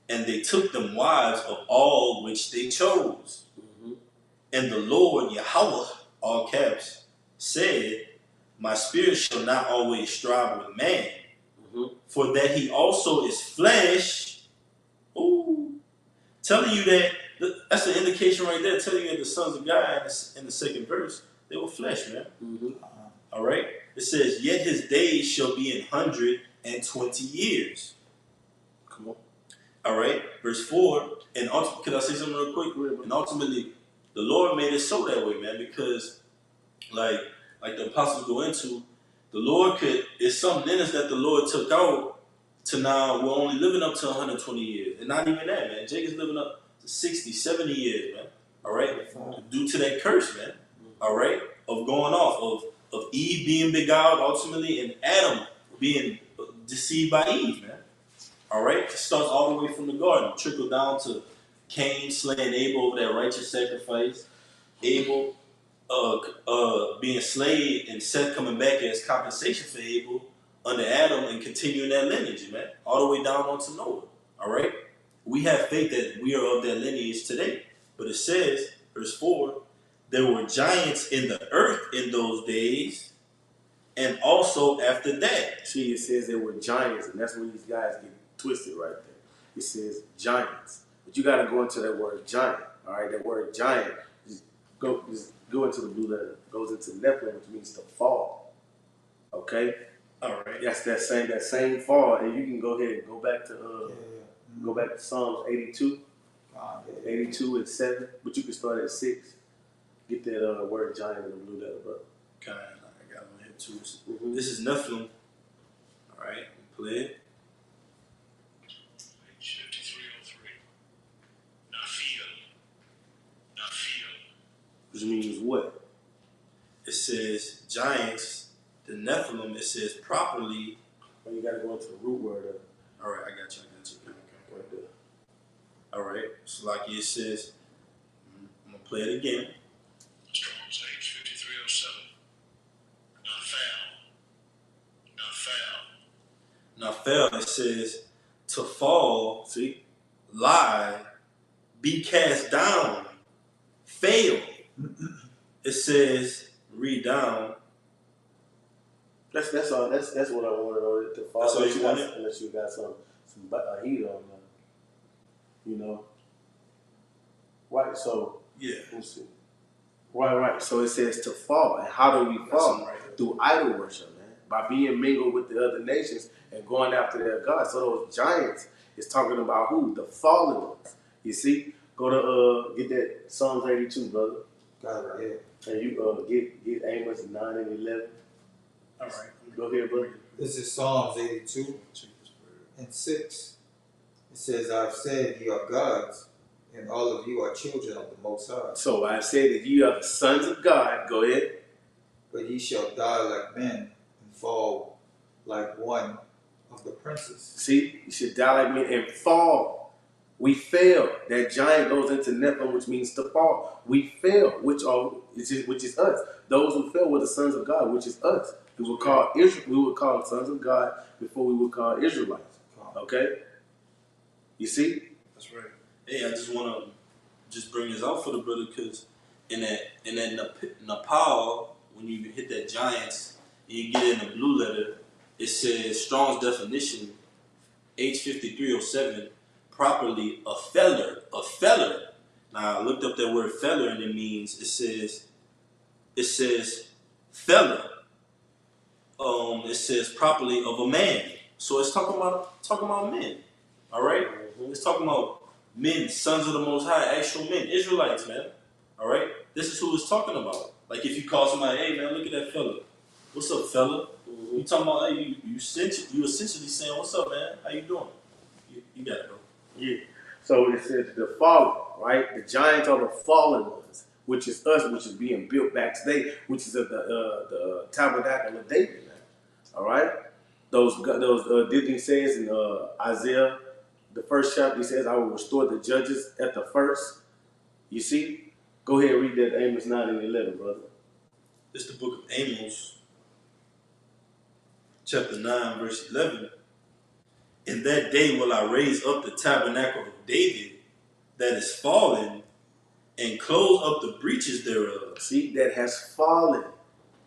and they took them wives of all which they chose. Mm-hmm. And the Lord, Yahweh, all caps, said, my spirit shall not always strive with man, mm-hmm. for that he also is flesh. Ooh. Telling you that's an indication right there, telling you that the sons of God in the second verse, they were flesh, man. Mm-hmm. All right? It says, yet his days shall be 120 years. Come on. All right? Verse 4, and can I say something real quick? And ultimately, the Lord made it so that way, man, because like the apostles go into, the Lord it's something in us that the Lord took out to now we're only living up to 120 years. And not even that, man. Jacob's living up to 60, 70 years, man. All right? Due to that curse, man. All right? Of going off, of Eve being beguiled ultimately, and Adam being deceived by Eve, man. All right? It starts all the way from the garden, trickle down to Cain slaying Abel over that righteous sacrifice, Abel being slayed, and Seth coming back as compensation for Abel under Adam and continuing that lineage, man, all the way down onto Noah. All right? We have faith that we are of that lineage today. But it says, verse 4, there were giants in the earth in those days, and also after that. See, it says there were giants, and that's where these guys get twisted right there. It says giants. But you got to go into that word giant, all right? That word giant, just go into the blue letter. Goes into Nephilim, which means to fall. Okay, All right. that's that same fall, and you can go ahead and go back to Yeah. go back to Psalms 82, Yeah. 82 and 7, but you can start at 6. Get that word giant in the blue letter, bro. Okay, I got one here too. Mm-hmm. This is Nephilim. All right, play it. Page 5303. Naphiel. Which means what? It says giants. The Nephilim. It says properly. Well, you got to go into the root word All right, I got you. Okay. right there. All right, so like it says, I'm gonna play it again. Strong's H 5307. Naphel, it says to fall, See, lie, be cast down, fail. It says read down. that's all. That's what I wanted to follow. That's all you wanted? Unless you got some heat on them, you know. Right. So Yeah. let's see. Right. So it says to fall, and how do we fall? Right. Through idol worship, man. By being mingled with the other nations and going after their gods. So those giants is talking about who? The fallen ones. You see? Go to get that Psalms 82, brother. Got it. And you get Amos 9 and 11. All right. Go ahead, brother. This is Psalms 82 and 6. It says, I've said ye are gods, and all of you are children of the Most High. So I say that you are the sons of God. Go ahead. But ye shall die like men, and fall like one of the princes. See, you should die like me and fall. We fail. That giant goes into Nephilim, which means to fall. We fail, which is us. Those who fail were the sons of God, which is us. We would call Israel. We would call sons of God before we would call Israelites. Okay. You see? That's right. Hey, I just want to just bring this out for the brother because in that Nepal, when you hit that giants and you get in the blue letter, it says Strong's definition, H5307, properly a feller. Now I looked up that word feller and it means it says feller. It says properly of a man. So it's talking about men. All right. It's talking about men, sons of the Most High, actual men, Israelites, man. All right. This is who it's talking about. Like if you call somebody, hey man, look at that fella. What's up, fella? You talking about? Hey, you essentially saying, what's up, man? How you doing? You got it, bro. Yeah. So it says the fallen, right? The giants are the fallen ones, which is us, which is being built back today, which is the tabernacle of David, man. All right. Those Disney says in Isaiah, the first chapter, he says, "I will restore the judges at the first." You see? Go ahead and read that Amos 9 and 11, brother. It's the book of Amos, chapter 9, verse 11. In that day will I raise up the tabernacle of David that is fallen and close up the breaches thereof. See, that has fallen.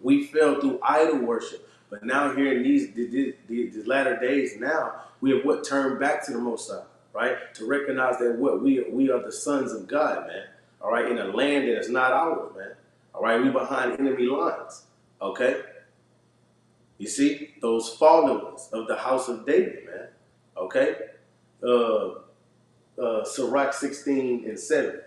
We fell through idol worship. But now here in these latter days now, we have what turned back to the Most High, right? To recognize that what we are the sons of God, man. All right, in a land that is not ours, man. All right, we behind enemy lines. Okay? You see, those fallen ones of the house of David, man. Okay? Sirach 16 and 7.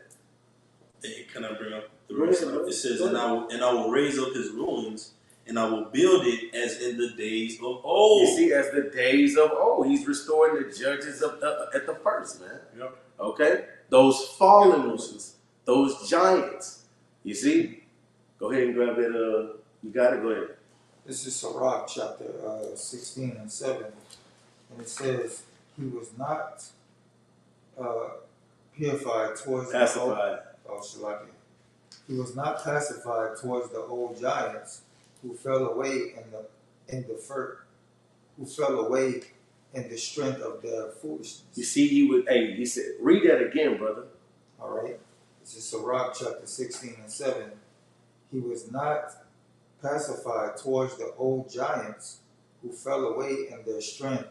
Hey, can I bring up the rest of it? It says, and I will raise up his ruins, and I will build it as in the days of old. You see, as the days of old, he's restoring the judges at the first, man. Yep. Okay? Those fallen ones, those giants. You see? Go ahead and grab it. You got it? Go ahead. This is Sirach chapter 16 and 7. And it says, he was not purified towards Pacified. He was not pacified towards the old giants who fell away who fell away in the strength of their foolishness. You see, he said, read that again, brother. All right. This is Sirach chapter 16 and 7. He was not pacified towards the old giants who fell away in their strength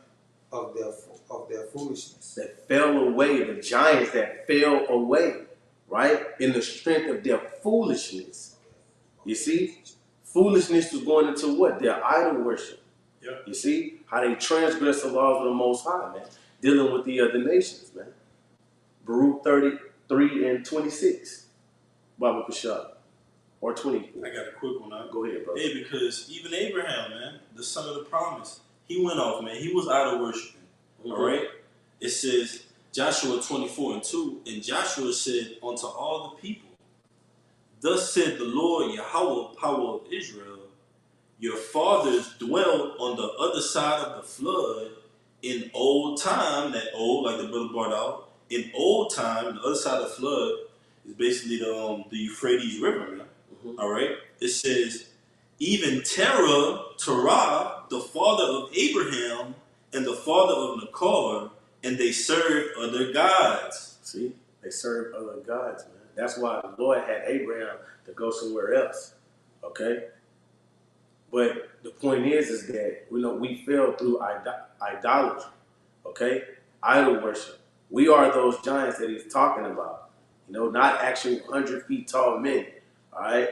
of their foolishness. That fell away, the giants that fell away. right? In the strength of their foolishness. You see? Foolishness was going into what? Their idol worship. Yeah. You see? How they transgress the laws of the Most High, man. Dealing with the other nations, man. Baruch 33 and 26. Baba Kashab. Or 24. I got a quick one out. Go ahead, bro. Hey, because even Abraham, man, the son of the promise, he went off, man. He was idol worshiping. All right? It says, Joshua 24 and 2, and Joshua said unto all the people, thus said the Lord Yahweh, power of Israel, your fathers dwelled on the other side of the flood in old time, that old, like the brother brought out, in old time, the other side of the flood is basically the Euphrates River, man. All right? It says, even Terah, the father of Abraham and the father of Nachor, and they served other gods. See? They serve other gods, man. That's why the Lord had Abraham to go somewhere else. Okay? But the point is that we fell through idolatry. Okay? Idol worship. We are those giants that he's talking about. Not actual 100 feet tall men. All right?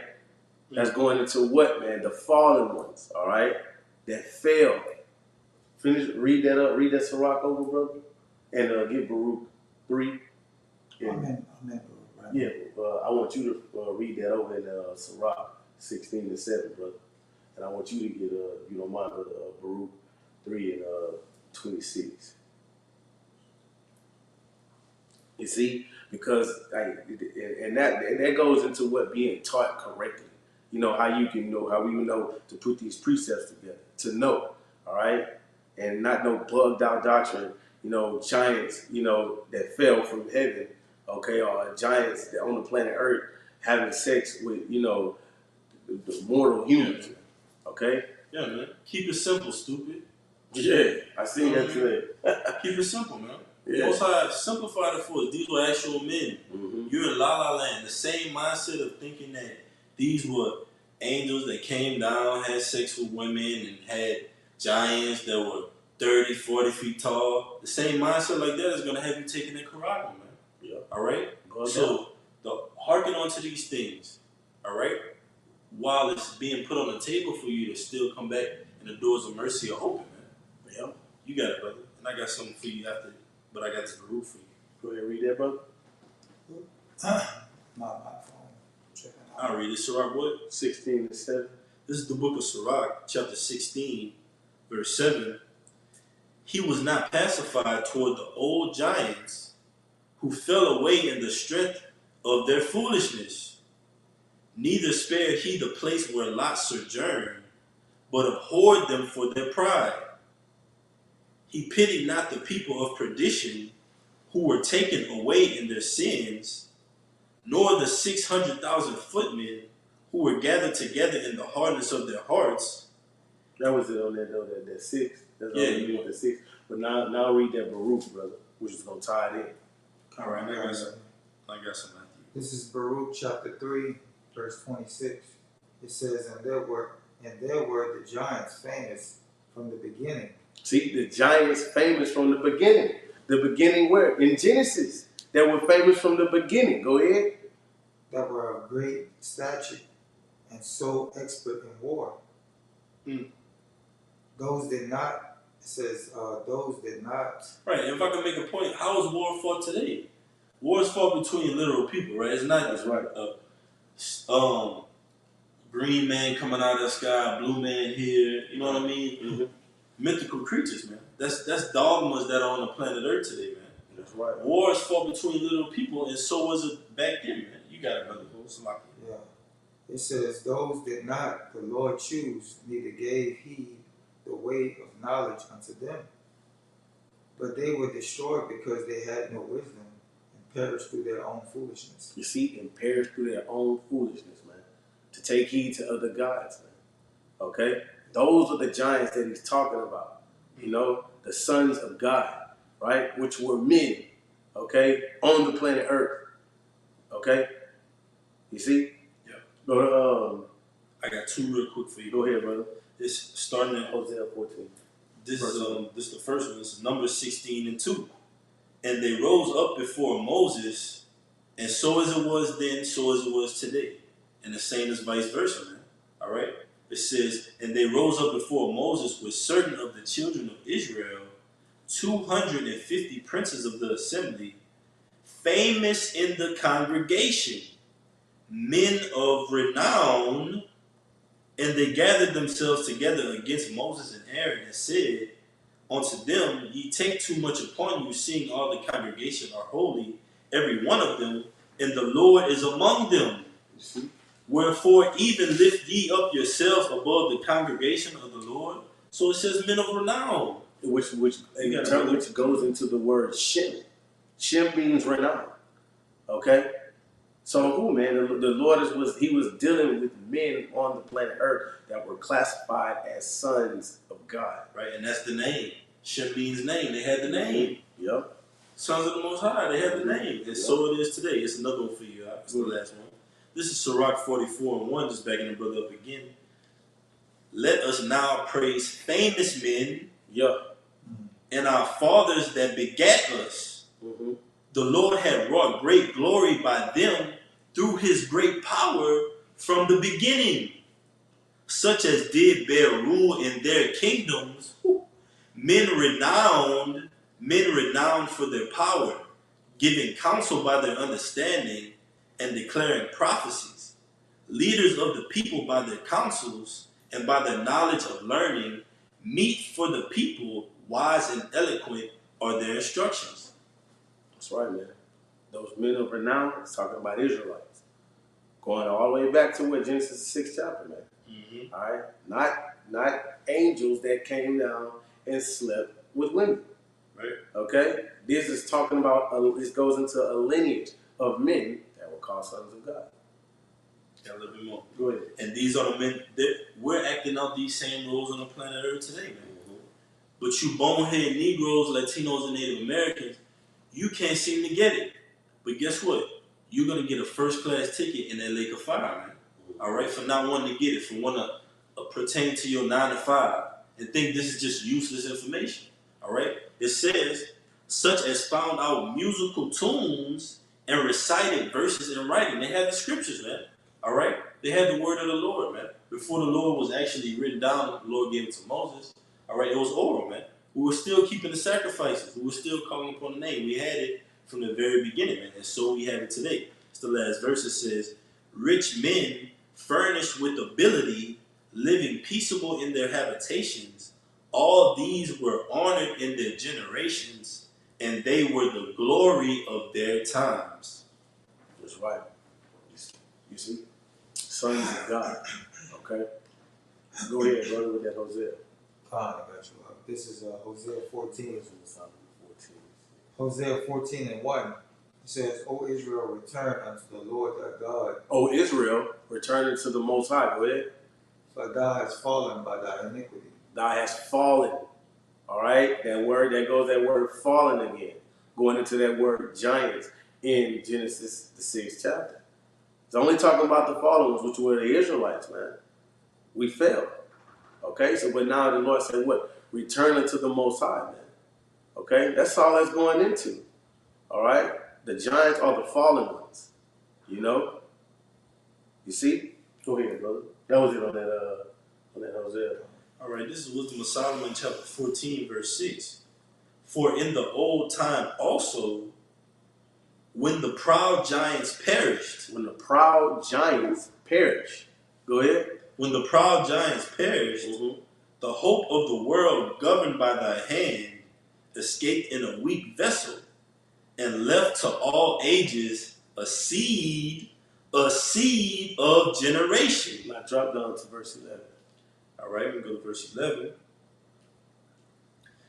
That's going into what, man? The fallen ones. All right? That fell. Read that up. Read that Sirach over, brother. And get Baruch 3. I'm in Baruch right now. Yeah, I want you to read that over in Sirach 16 and 7, brother. And I want you to get, if you don't mind, Baruch 3 and 26. You see? Because, and that goes into what being taught correctly. How you can know, how we know to put these precepts together. To know, all right? And not no bugged out doctrine, giants, that fell from heaven, okay, or giants that on the planet Earth having sex with, the mortal humans, okay? Yeah, man. Keep it simple, stupid. Yeah, I seen that today. Keep it simple, man. Yeah. Most High simplified it for us. These were actual men. Mm-hmm. You're in La La Land. The same mindset of thinking that these were angels that came down, had sex with women, and had giants that were 30, 40 feet tall. The same mindset like that is going to have you taking a Quran, man. Yeah. All right? Go So, hearken on to these things, all right? While it's being put on the table for you to still come back and the doors of mercy are open, man. Yeah. You got it, brother. And I got something for you after, but I got this Baruch for you. Go ahead and read that, brother. My phone tripping out. I'll read it. Sirach what? 16 and 7. This is the book of Sirach, chapter 16, verse 7. He was not pacified toward the old giants who fell away in the strength of their foolishness. Neither spared he the place where Lot sojourned, but abhorred them for their pride. He pitied not the people of perdition who were taken away in their sins, nor the 600,000 footmen who were gathered together in the hardness of their hearts. That was it on that, though, that 6. That's all Yeah. you need, the 6. But now read that Baruch, brother, which is going to tie it in. All right, I got some after you. This is Baruch chapter 3, verse 26. It says, and there were the giants famous from the beginning. See, the giants famous from the beginning. The beginning where? In Genesis. That were famous from the beginning. Go ahead. That were of great stature and so expert in war. Those did not, it says, those did not. Right, if I can make a point, how is war fought today? War is fought between literal people, right? It's not That's right. Green man coming out of the sky, blue man here, you know what I mean? Mm-hmm. Mythical creatures, man. That's dogmas that are on the planet Earth today, man. That's right. War is fought between little people, and so was it back then, man. You got it, brother. Yeah. It says, those did not the Lord choose, neither gave he the way of knowledge unto them. But they were destroyed because they had no wisdom and perished through their own foolishness. You see, and perish through their own foolishness, man. To take heed to other gods, man. Okay? Those are the giants that he's talking about. The sons of God, right? Which were men, okay? On the planet Earth. Okay? You see? Yeah. Go I got two real quick for you. Go ahead, brother. It's starting at Hosea 14. this is the first one. This is Numbers 16 and 2. And they rose up before Moses And so as it was then, so as it was today. And the same is vice versa, man. All right? It says, and they rose up before Moses with certain of the children of Israel, 250 princes of the assembly, famous in the congregation, men of renown, and they gathered themselves together against Moses and Aaron and said unto them, ye take too much upon you, seeing all the congregation are holy, every one of them, and the Lord is among them. You see? Wherefore even lift ye up yourselves above the congregation of the Lord. So it says men of renown. Which You gotta term really- which goes into the word Shem. Shem means renown. Okay? So who, man? The Lord he was dealing with men on the planet Earth that were classified as sons of God. Right, and that's the name. Shem means name. They had the name. Yep. Sons of the Most High, they have the name. And so it is today. It's another one for you. It's the last one. This is Sirach 44:1, just backing the brother up again. Let us now praise famous men Yep. and our fathers that begat us. Mm-hmm. The Lord had wrought great glory by them through his great power from the beginning, such as did bear rule in their kingdoms, men renowned for their power, giving counsel by their understanding and declaring prophecies, leaders of the people by their counsels and by their knowledge of learning, meet for the people, wise and eloquent are their instructions. That's right, man. Those men of renown is talking about Israelites. Going all the way back to what Genesis 6th chapter, man. Mm-hmm. All right? Not angels that came down and slept with women. Right. Okay? This is talking about, this goes into a lineage of men that were called sons of God. Got a little bit more. Go ahead. And these are the men that we're acting out these same roles on the planet Earth today, man. But you bonehead Negroes, Latinos, and Native Americans, you can't seem to get it. But guess what? You're gonna get a first class ticket in that lake of fire, man. All right, for not wanting to get it, for wanting to pertain to your 9 to 5, and think this is just useless information. All right, it says such as found out musical tunes and recited verses in writing. They had the scriptures, man. All right, they had the word of the Lord, man. Before the Lord was actually written down, the Lord gave it to Moses. All right, it was oral, man. We were still keeping the sacrifices. We were still calling upon the name. We had it from the very beginning, man. And so we have it today. It's the last verse. It says, rich men furnished with ability, living peaceable in their habitations, all these were honored in their generations, and they were the glory of their times. That's right. You see? Sons of God. Okay? Go ahead, brother, with that Hosea. I got you. This is Hosea 14. 14. Hosea 14:1. It says, O Israel, return unto the Lord thy God, Oh, Israel, returning to the Most High. Go ahead. for thou hast fallen by thy iniquity. Thou hast fallen. All right? That word fallen again. Going into that word giants in Genesis, the 6th chapter. It's only talking about the fallen ones, which were the Israelites, man. We fell. Okay? So, but now the Lord said what? Return unto the Most High, man. Okay? That's all that's going into. All right? The giants are the fallen ones. You know? You see? Go ahead, brother. That was it on that Hosea. All right, this is Wisdom of Solomon, chapter 14, verse 6. For in the old time also, when the proud giants perished, When the proud giants perish. Go ahead. when the proud giants perished, Mm-hmm. the hope of the world governed by thy hand escaped in a weak vessel, and left to all ages a seed of generation. Now drop down to verse 11. All right, we go to verse 11.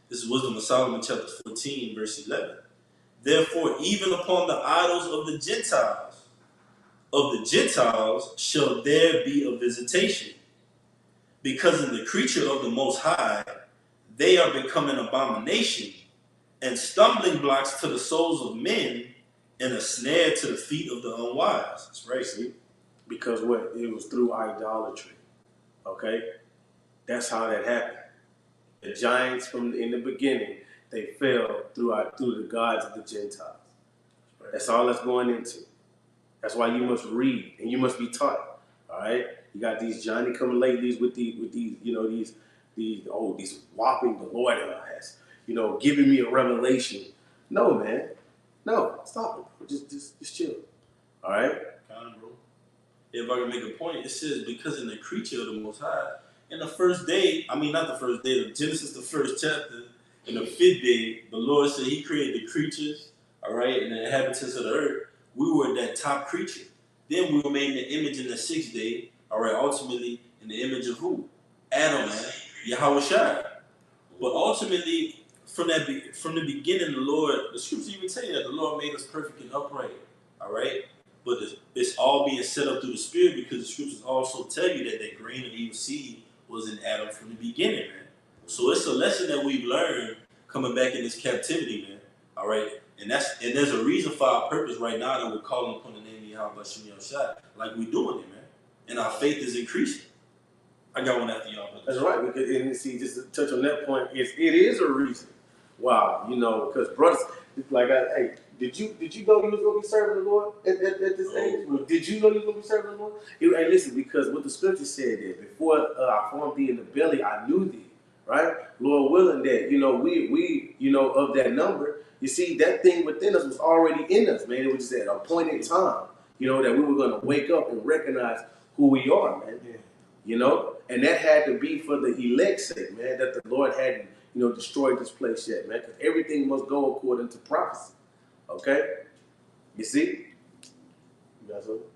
This is Wisdom of Solomon, chapter 14, verse 11. Therefore, even upon the idols of the Gentiles shall there be a visitation, because in the creature of the Most High they are become an abomination, and stumbling blocks to the souls of men, and a snare to the feet of the unwise. That's right. See? Because what? It was through idolatry. Okay? That's how that happened. The giants in the beginning, they fell through the gods of the Gentiles. That's all that's going into. That's why you must read and you must be taught. All right. You got these Johnny come latelys with these these whopping the Lord has giving me a revelation. No, man. No, stop it, bro. Just chill. All right. Kind of, bro. If I can make a point, it says, because in the creature of the Most High, in the first day, I mean, not the first day, of Genesis, the first chapter, in the fifth day, the Lord said He created the creatures, all right, and the inhabitants of the earth. We were that top creature. Then we were made in the image in the sixth day, all right, ultimately in the image of who? Adam, man, Yahweh Shai. But ultimately, from the beginning, the scriptures even tell you that the Lord made us perfect and upright, all right. But it's all being set up through the Spirit, because the scriptures also tell you that that grain of evil seed was in Adam from the beginning, man. So it's a lesson that we've learned coming back in this captivity, man. All right, and there's a reason for our purpose right now that we're calling upon the name of Yahweh Shem Shai, like we're doing it, man. And our faith is increasing. I got one after y'all. That's right. Because, and see, just to touch on that point, it is a reason. Wow, because brothers, like, hey, did you know you was gonna be serving the Lord at this age? Did you know you was gonna be serving the Lord? Hey, listen, because what the scripture said that before I formed thee in the belly, I knew thee. Right, Lord willing that we of that number. You see, that thing within us was already in us, man. It was just at a appointed time, that we were gonna wake up and recognize who we are, man. Yeah. And that had to be for the elect's sake, man, that the Lord hadn't, destroyed this place yet, man, because everything must go according to prophecy, okay? You see? You got something?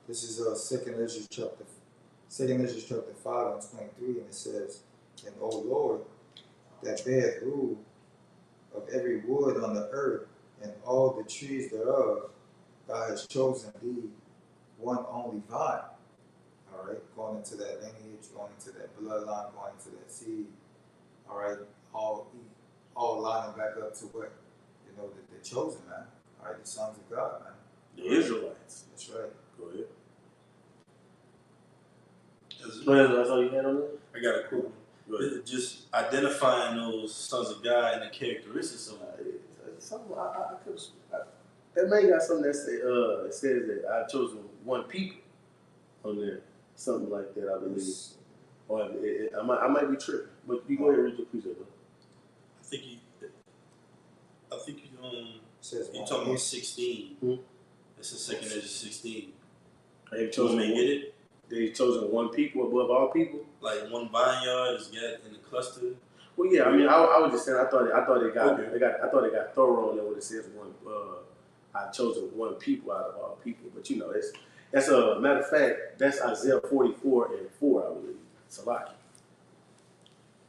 This is Second Ezra chapter 5 and 23, and it says, "And O Lord, that beareth rule of every wood on the earth, and all the trees thereof, thou hast chosen thee one only vine." All right, going into that lineage, going into that bloodline, going into that seed. All right, all lining back up to what the chosen, man. All right, the sons of God, man. The Israelites. That's right. Go ahead. That's all you had on that? I got a cool one. Just identifying those sons of God and the characteristics of them. That man got something that says that I chosen one people on there. Something like that, I believe. Or I might be tripping. But you go ahead and read your precept, bro. I think you're talking about 16. Hmm? That's the second Ezra 16. They've chosen get it? They've chosen one people above all people. Like one vineyard is got in the cluster. Well, yeah. I mean, I was just saying. I thought it got thorough on there when it says one. I've chosen one people out of all people. But that's a matter of fact. That's Isaiah 44:4, I believe. Salaki.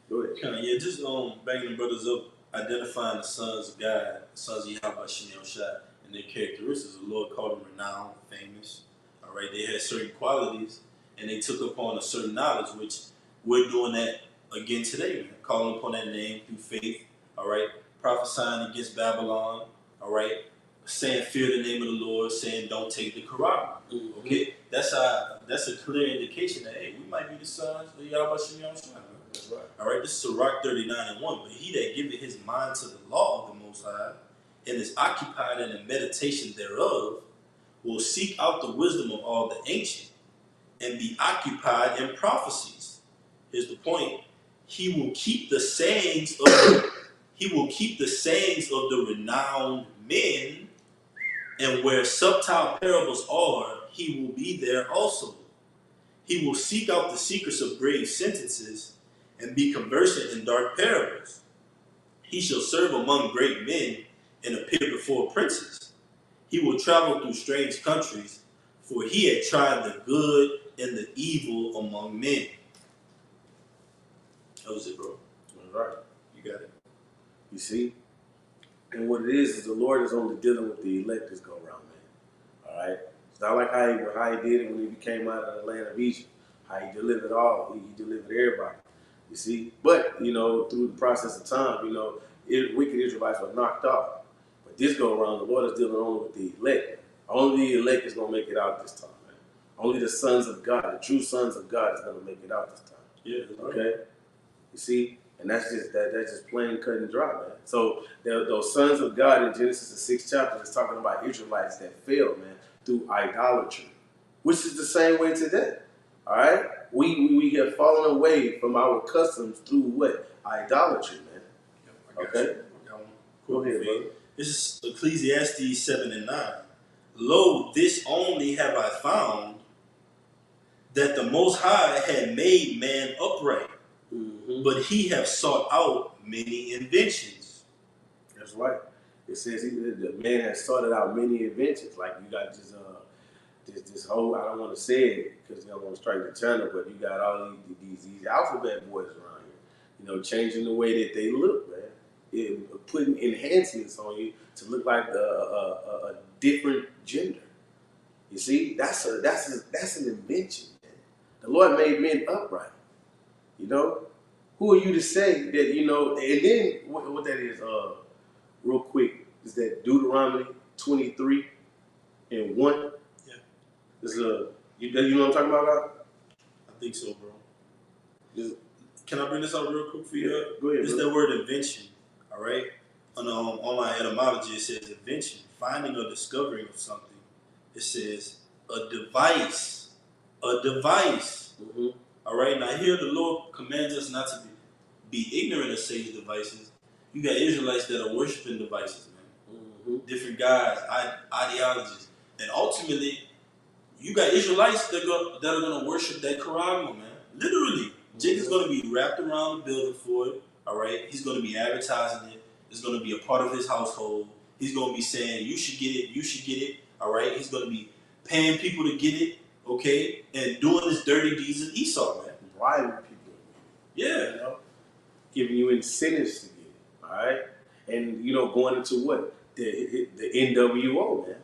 Go ahead. Just banging the brothers up, identifying the sons of God, the sons of Yahweh Shem Shai, and their characteristics. The Lord called them renowned, famous. All right, they had certain qualities, and they took upon a certain knowledge, which we're doing that again today, man. Calling upon that name through faith. All right, prophesying against Babylon. All right, saying fear the name of the Lord, saying don't take the Quran. Mm-hmm. Okay, that's a clear indication that hey, we might be the sons of Yahweh Shem Shai. That's right. All right, this is Sirach 39:1. But he that giveth his mind to the law of the Most High and is occupied in the meditation thereof will seek out the wisdom of all the ancient and be occupied in prophecies. Here's the point: he will keep the sayings of the renowned men, and where subtile parables are, he will be there also. He will seek out the secrets of grave sentences and be conversant in dark parables. He shall serve among great men and appear before princes. He will travel through strange countries, for he had tried the good and the evil among men. That was it, bro. All right. You got it. You see? And what it is the Lord is only dealing with the elect this go around, man. All right? It's not like how he did it when he came out of the land of Egypt. How he delivered all. He delivered everybody. You see? But, through the process of time, wicked Israelites were knocked off. But this go around, the Lord is dealing only with the elect. Only the elect is going to make it out this time, man. Only the sons of God, the true sons of God is going to make it out this time. Yeah. Okay? You see? And that's just plain cut and dry, man. So those sons of God in Genesis the 6th chapter is talking about Israelites that failed, man, through idolatry, which is the same way today. All right, we have fallen away from our customs through what? Idolatry, man. I got Okay. you. I got one. Go ahead, Quick. brother. This is Ecclesiastes 7 and 9. Lo, this only have I found, that the Most High had made man upright, Mm-hmm. but he have sought out many inventions. That's right. It says the man has sorted out many inventions. Like you got this whole, I don't want to say it because I don't want to strike the channel, but you got all these alphabet boys around here, you know, changing the way that they look, man. Putting enhancements on you to look like a different gender. You see, that's an invention, man. The Lord made men upright. You know, who are you to say that, you know? And then what that is, real quick, is that Deuteronomy 23 and 1. Yeah. Is you know what I'm talking about? I think so, bro. Just, Can I bring this up real quick for you? go ahead, It's bro. that word invention, all right? On online etymology, it says invention, finding or discovering of something. It says a device, Mm-hmm. all right? Now here the Lord commands us not to be ignorant of Satan's devices. You got Israelites that are worshiping devices, man. Mm-hmm. Different guys, ideologies. And ultimately, you got Israelites that are going to worship that Quran, man. Literally. Jake is going to be wrapped around the building for it, all right? He's going to be advertising it. It's going to be a part of his household. He's going to be saying, you should get it, all right? He's going to be paying people to get it, okay? And doing his dirty deeds of Esau, man. Bribing people. Yeah. You know, giving you incentives to get it. All right, and you know, going into what the NWO, man.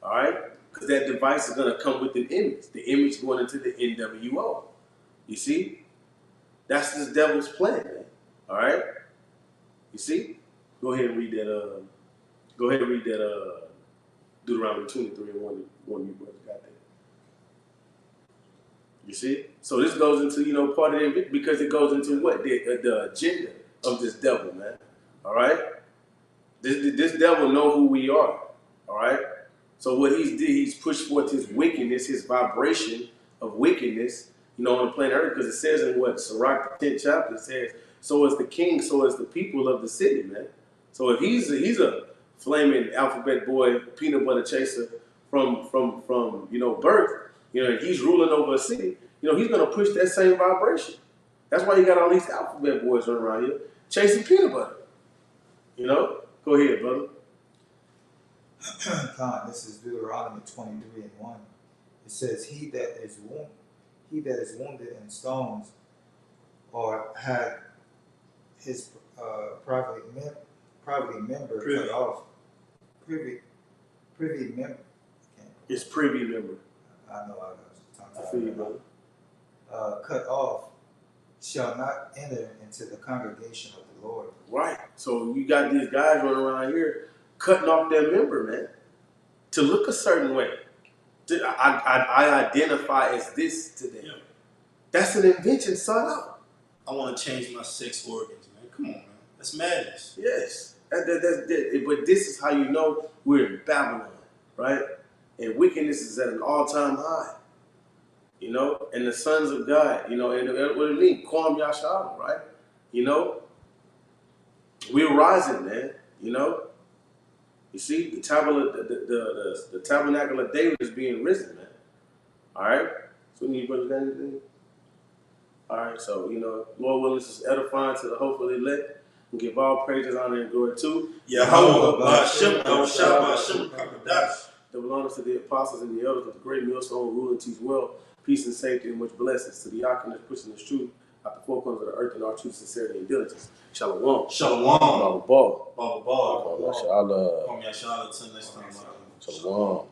All right, because that device is gonna come with an image. The image going into the NWO. You see, that's this devil's plan, man. All right, you see. Go ahead and read that. Go ahead and read that. Deuteronomy 23 and 1. One you brothers got that. You see? So this goes into, you know, part of it because it goes into what? The agenda of this devil, man. All right? This devil know who we are. All right? So what he's pushed forth his wickedness, his vibration of wickedness, you know, on the planet Earth, because it says in what? Sirach, the 10th chapter, it says, so is the king, so is the people of the city, man. So if he's a flaming alphabet boy, peanut butter chaser from you know, birth, you know, and he's ruling over a city, you know, he's gonna push that same vibration. That's why you got all these alphabet boys running around here chasing peanut butter. You know? Go ahead, brother. Con, this is Deuteronomy 23 and 1. It says, He that is wounded in stones, or had his privy member cut off, privy member. It's privy member. I know I I feel you, brother. cut off, shall not enter into the congregation of the Lord. Right. So you got these guys running around here cutting off their member, man, to look a certain way. I identify as this today. Yeah. That's an invention, son. Out. I want to change my sex organs, man. Come on, man. That's madness. Yes. But this is how you know we're in Babylon, right? And wickedness is at an all-time high. You know, and the sons of God, you know, and what do it mean? Kwam Yashar, right? You know, we're rising, man. You know, you see, the tabernacle of David is being risen, man. All right. So, you brothers got anything? All right. So, you know, Lord willing, this is edifying to the hopefully elect, and give all praises, honor, and glory to Yahweh, Ba'ashem, Ba'ashem, Ba'ashem, double honors to the apostles and the elders of the great millstone, rule and teach well, peace and safety, and much blessings to the Yakin that's pushing this truth out the four corners of the earth in our true sincerity and diligence. Shalom. Shalom. Baba Ball. Baba Ball. Mashallah. Call me Ashala. Till next time. Shalom.